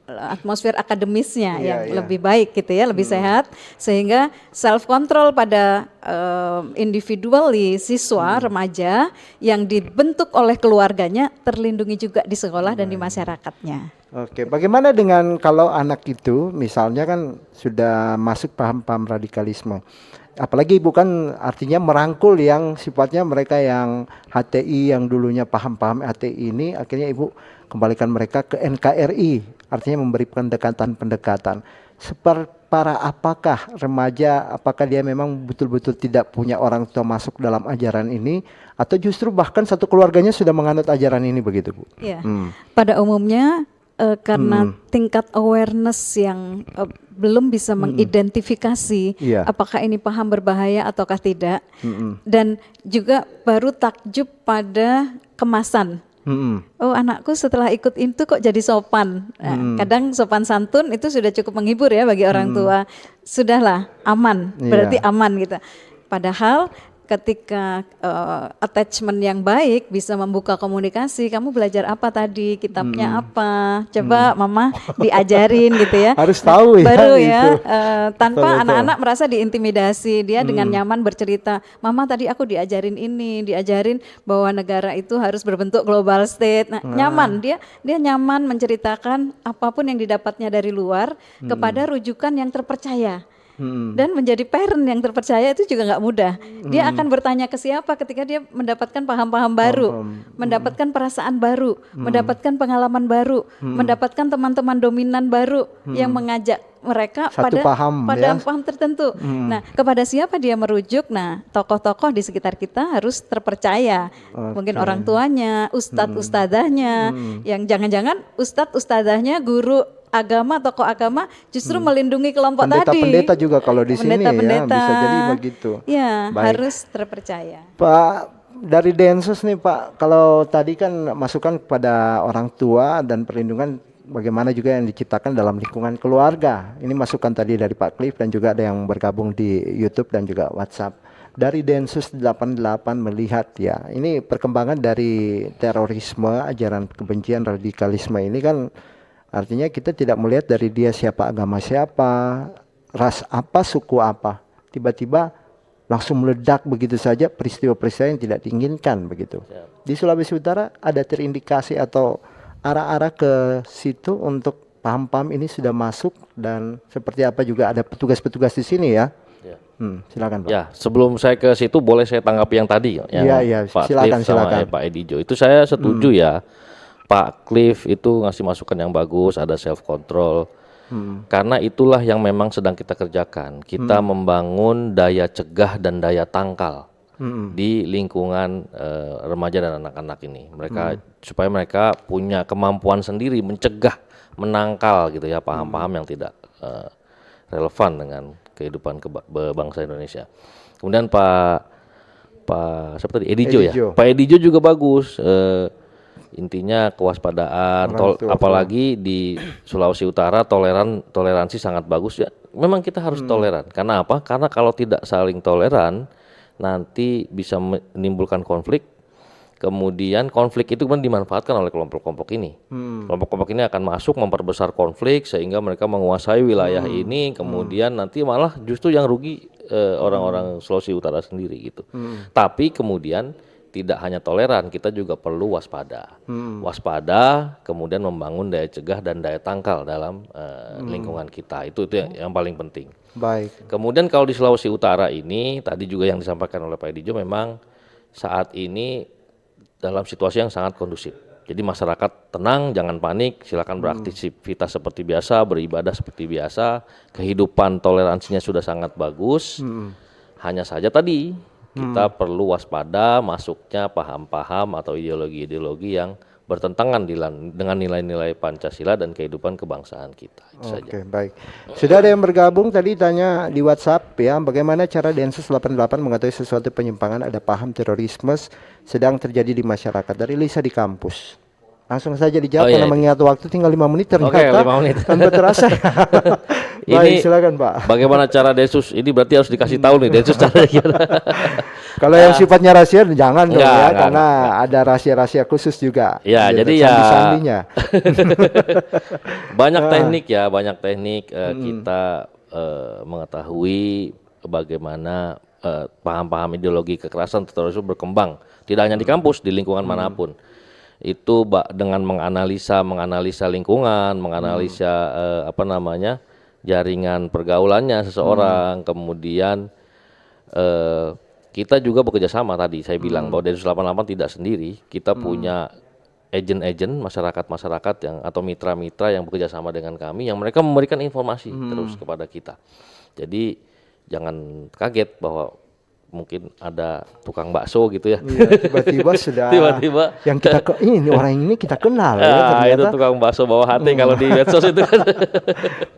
atmosfer akademisnya yang lebih baik gitu ya, lebih sehat, sehingga self control pada individually siswa remaja yang dibentuk oleh keluarganya terlindungi juga di sekolah dan di masyarakatnya. Oke, bagaimana dengan kalau anak itu misalnya kan sudah masuk paham-paham radikalisme, apalagi Ibu kan artinya merangkul yang sifatnya mereka yang HTI yang dulunya paham-paham HTI ini, akhirnya Ibu kembalikan mereka ke NKRI, artinya memberi pendekatan-pendekatan. Separah apakah remaja, apakah dia memang betul-betul tidak punya orang tua masuk dalam ajaran ini, atau justru bahkan satu keluarganya sudah menganut ajaran ini begitu Bu? Iya, pada umumnya karena tingkat awareness yang belum bisa mengidentifikasi apakah ini paham berbahaya ataukah tidak, dan juga baru takjub pada kemasan. Oh, anakku setelah ikut itu kok jadi sopan. Nah, kadang sopan santun itu sudah cukup menghibur ya bagi orang tua. Sudahlah, aman, berarti aman gitu. Padahal ketika attachment yang baik bisa membuka komunikasi. Kamu belajar apa tadi? Kitabnya apa? Coba mama diajarin gitu ya. Harus tahu ya Baru itu. ya, tanpa Betul-betul. anak-anak merasa diintimidasi. Dia dengan nyaman bercerita, mama tadi aku diajarin ini, diajarin bahwa negara itu harus berbentuk global state. Nah, nyaman, dia nyaman menceritakan apapun yang didapatnya dari luar kepada rujukan yang terpercaya. Dan menjadi parent yang terpercaya itu juga nggak mudah. Dia akan bertanya ke siapa ketika dia mendapatkan paham-paham baru, mendapatkan perasaan baru, mendapatkan pengalaman baru, mendapatkan teman-teman dominan baru yang mengajak mereka Satu paham, pada ya. paham tertentu. Nah, kepada siapa dia merujuk? Nah, tokoh-tokoh di sekitar kita harus terpercaya. Mungkin orang tuanya, ustadz ustadzahnya, yang jangan-jangan ustadz ustadzahnya guru agama, tokoh agama justru melindungi kelompok tadi. Pendeta-pendeta juga kalau di sini ya Pendeta-pendeta. bisa jadi begitu. Ya, Baik. harus terpercaya. Pak, dari Densus nih Pak, kalau tadi kan masukan kepada orang tua dan perlindungan bagaimana juga yang diciptakan dalam lingkungan keluarga. Ini masukan tadi dari Pak Cliff dan juga ada yang bergabung di YouTube dan juga WhatsApp. Dari Densus 88 melihat ya, ini perkembangan dari terorisme, ajaran kebencian, radikalisme ini kan artinya kita tidak melihat dari dia siapa, agama siapa, ras apa, suku apa. Tiba-tiba langsung meledak begitu saja peristiwa-peristiwa yang tidak diinginkan begitu. Di Sulawesi Utara ada terindikasi atau arah-arah ke situ untuk paham-paham ini sudah masuk dan seperti apa juga ada petugas-petugas di sini ya. Silakan Pak. Ya, sebelum saya ke situ boleh saya tanggapi yang tadi yang Iya, Pak silakan, Cliff sama silakan. Pak Edijo. Itu saya setuju ya. Pak Cliff itu ngasih masukan yang bagus, ada self control. Karena itulah yang memang sedang kita kerjakan. Kita membangun daya cegah dan daya tangkal di lingkungan remaja dan anak-anak ini. Mereka supaya mereka punya kemampuan sendiri mencegah, menangkal gitu ya paham-paham yang tidak relevan dengan kehidupan bangsa Indonesia. Kemudian Pak siapa tadi? Edijo ya. Pak Edijo juga bagus. Intinya kewaspadaan, apalagi di Sulawesi Utara toleransi sangat bagus ya. Memang kita harus toleran. Karena apa? Karena kalau tidak saling toleran, nanti bisa menimbulkan konflik. Kemudian konflik itu kemudian dimanfaatkan oleh kelompok-kelompok ini. Kelompok-kelompok ini akan masuk memperbesar konflik sehingga mereka menguasai wilayah ini. Kemudian nanti malah justru yang rugi orang-orang Sulawesi Utara sendiri gitu. Tapi kemudian tidak hanya toleran, kita juga perlu waspada. Waspada, kemudian membangun daya cegah dan daya tangkal dalam lingkungan kita. Itu yang paling penting. Baik. Kemudian kalau di Sulawesi Utara ini, tadi juga yang disampaikan oleh Pak Edijo, memang saat ini dalam situasi yang sangat kondusif. Jadi masyarakat tenang, jangan panik, silakan beraktivitas seperti biasa, beribadah seperti biasa. Kehidupan toleransinya sudah sangat bagus. Hanya saja tadi kita perlu waspada masuknya paham-paham atau ideologi-ideologi yang bertentangan dengan nilai-nilai Pancasila dan kehidupan kebangsaan kita. Itu saja. Oke, baik. Sudah ada yang bergabung tadi tanya di WhatsApp ya, bagaimana cara Densus 88 mengetahui sesuatu penyimpangan ada paham terorisme sedang terjadi di masyarakat. Dari Lisa di kampus. Langsung saja dijawab karena mengingat waktu tinggal 5 menit ternyata. 5 menit. Tanpa terasa. Baik, silakan Pak. Bagaimana cara Densus ini berarti harus dikasih tahu nih Densus caranya. Kalau yang sifatnya rahasia jangan dong ya, enggak, karena ada rahasia-rahasia khusus juga. Ya, Gitu, jadi ya sandi-sandinya. banyak teknik ya, banyak teknik kita mengetahui bagaimana paham-paham ideologi kekerasan terorisme berkembang. Tidak hanya di kampus, di lingkungan manapun. Itu dengan menganalisa lingkungan, menganalisa jaringan pergaulannya seseorang, kemudian kita juga bekerja sama tadi saya bilang bahwa Densus 88 tidak sendiri, kita punya agen-agen masyarakat yang atau mitra-mitra yang bekerja sama dengan kami yang mereka memberikan informasi terus kepada kita. Jadi jangan kaget bahwa mungkin ada tukang bakso gitu ya. Iya, tiba-tiba sudah tiba-tiba yang ini orang ini kita kenal ya, ternyata. Itu tukang bakso bawa hati kalau di medsos itu kan.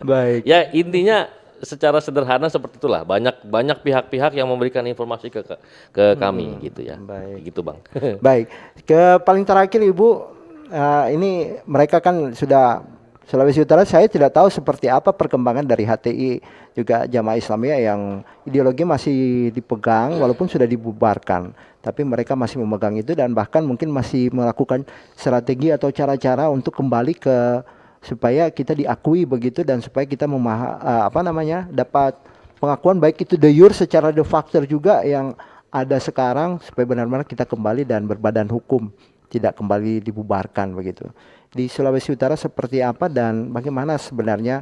Baik. Ya intinya secara sederhana seperti itulah, banyak pihak-pihak yang memberikan informasi ke kami gitu ya. Baik. Gitu Bang. Baik. Ke paling terakhir Ibu, ini mereka kan sudah Sulawesi Utara saya tidak tahu seperti apa perkembangan dari HTI juga Jamaah Islamiyah yang ideologi masih dipegang walaupun sudah dibubarkan, tapi mereka masih memegang itu dan bahkan mungkin masih melakukan strategi atau cara-cara untuk kembali ke supaya kita diakui begitu dan supaya kita dapat pengakuan baik itu de jure secara de facto juga yang ada sekarang supaya benar-benar kita kembali dan berbadan hukum, tidak kembali dibubarkan begitu. Di Sulawesi Utara seperti apa dan bagaimana sebenarnya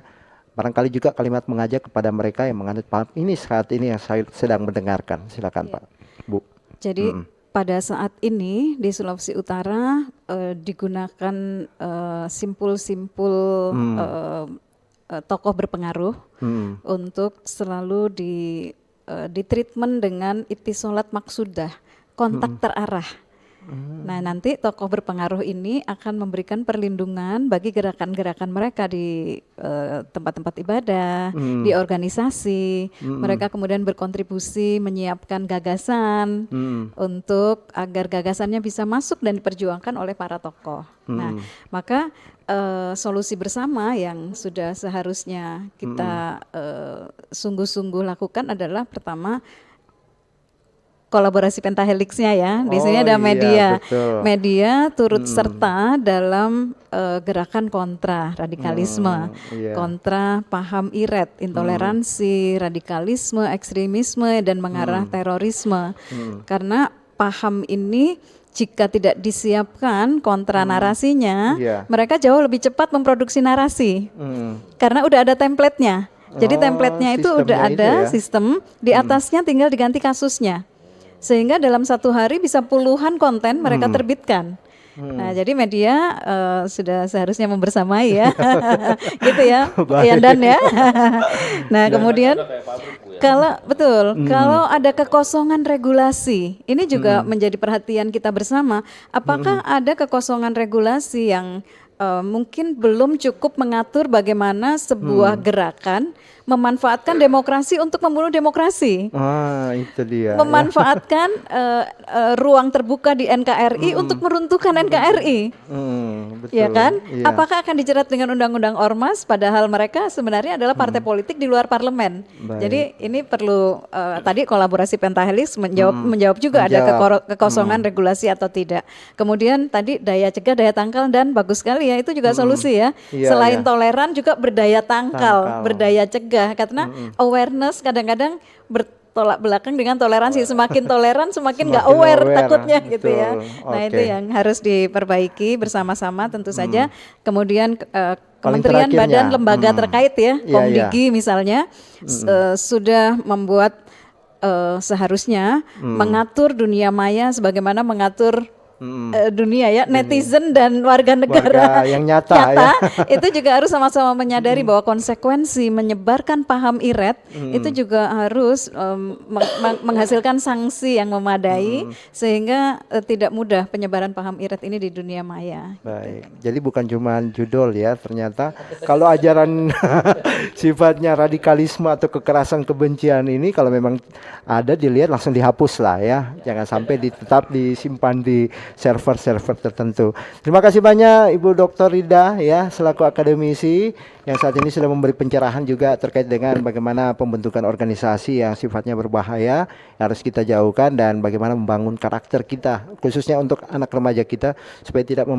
barangkali juga kalimat mengajak kepada mereka yang menganut paham ini saat ini yang saya sedang mendengarkan. Silakan Pak, Bu. Jadi pada saat ini di Sulawesi Utara digunakan simpul-simpul tokoh berpengaruh untuk selalu di treatment dengan itisolat maksudah, kontak terarah. Nah, nanti tokoh berpengaruh ini akan memberikan perlindungan bagi gerakan-gerakan mereka di tempat-tempat ibadah, di organisasi. Mereka kemudian berkontribusi menyiapkan gagasan untuk agar gagasannya bisa masuk dan diperjuangkan oleh para tokoh. Nah, maka solusi bersama yang sudah seharusnya kita sungguh-sungguh lakukan adalah pertama kolaborasi pentahelixnya ya. Di sini ada media. Media turut serta dalam gerakan kontra radikalisme, kontra paham iret, intoleransi, radikalisme, ekstremisme dan mengarah terorisme. Karena paham ini jika tidak disiapkan kontra narasinya, mereka jauh lebih cepat memproduksi narasi. Karena udah ada template-nya. Jadi template-nya itu udah ada sistem, di atasnya tinggal diganti kasusnya. Sehingga dalam satu hari bisa puluhan konten mereka terbitkan. Nah, jadi media sudah seharusnya membersamai ya, gitu ya, Yandan ya. Nah, kemudian kalau ada kekosongan regulasi, ini juga menjadi perhatian kita bersama. Apakah ada kekosongan regulasi yang mungkin belum cukup mengatur bagaimana sebuah gerakan memanfaatkan demokrasi untuk membunuh demokrasi. Itu dia. Memanfaatkan ruang terbuka di NKRI untuk meruntuhkan NKRI. Betul. Ya kan? Iya. Apakah akan dijerat dengan undang-undang ormas padahal mereka sebenarnya adalah partai politik di luar parlemen. Jadi ini perlu tadi kolaborasi pentahelix menjawab juga ada kekosongan regulasi atau tidak. Kemudian tadi daya cegah, daya tangkal dan bagus sekali ya, itu juga solusi ya. Selain toleran juga berdaya tangkal, berdaya cegah. Karena awareness kadang-kadang bertolak belakang dengan toleransi. Semakin toleran semakin nggak aware takutnya gitu ya. Nah itu yang harus diperbaiki bersama-sama tentu saja. Kemudian kementerian, badan, lembaga terkait ya, Komdigi misalnya sudah membuat seharusnya mengatur dunia maya sebagaimana mengatur dunia ya, netizen dan warga negara yang nyata ya. Itu juga harus sama-sama menyadari bahwa konsekuensi menyebarkan paham iret itu juga harus menghasilkan sanksi yang memadai sehingga tidak mudah penyebaran paham iret ini di dunia maya. Baik, jadi bukan cuma judul ya, ternyata kalau ajaran sifatnya radikalisme atau kekerasan kebencian ini kalau memang ada dilihat langsung dihapus lah ya, jangan sampai tetap disimpan di server-server tertentu. Terima kasih banyak Ibu Dr. Rida ya selaku akademisi yang saat ini sudah memberi pencerahan juga terkait dengan bagaimana pembentukan organisasi yang sifatnya berbahaya yang harus kita jauhkan dan bagaimana membangun karakter kita khususnya untuk anak remaja kita supaya tidak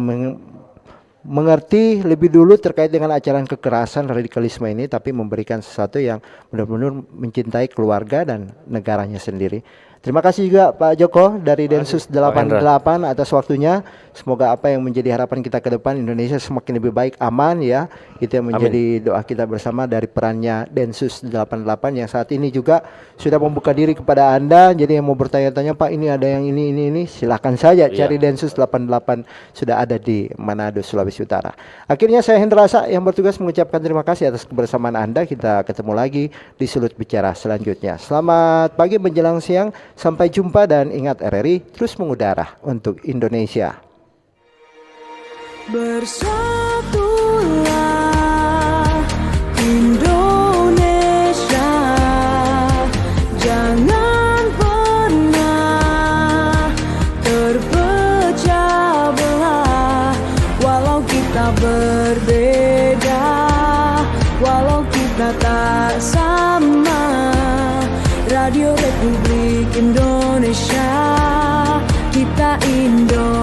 mengerti lebih dulu terkait dengan ajaran kekerasan radikalisme ini tapi memberikan sesuatu yang benar-benar mencintai keluarga dan negaranya sendiri. Terima kasih juga Pak Joko dari Densus 88 atas waktunya. Semoga apa yang menjadi harapan kita ke depan Indonesia semakin lebih baik, aman ya. Itu yang menjadi doa kita bersama dari perannya Densus 88 yang saat ini juga sudah membuka diri kepada Anda. Jadi yang mau bertanya-tanya Pak ini ada yang ini silakan saja cari Densus 88 sudah ada di Manado, Sulawesi Utara. Akhirnya saya Hendra Asa yang bertugas mengucapkan terima kasih atas kebersamaan Anda. Kita ketemu lagi di Sulut Bicara selanjutnya. Selamat pagi menjelang siang. Sampai jumpa dan ingat RRI terus mengudara untuk Indonesia. Bersatulah Indonesia, jangan pernah terpecah belah walau kita berbeda. berbeda, walau kita tak sama. Radio Republik Indonesia, kita Indonesia.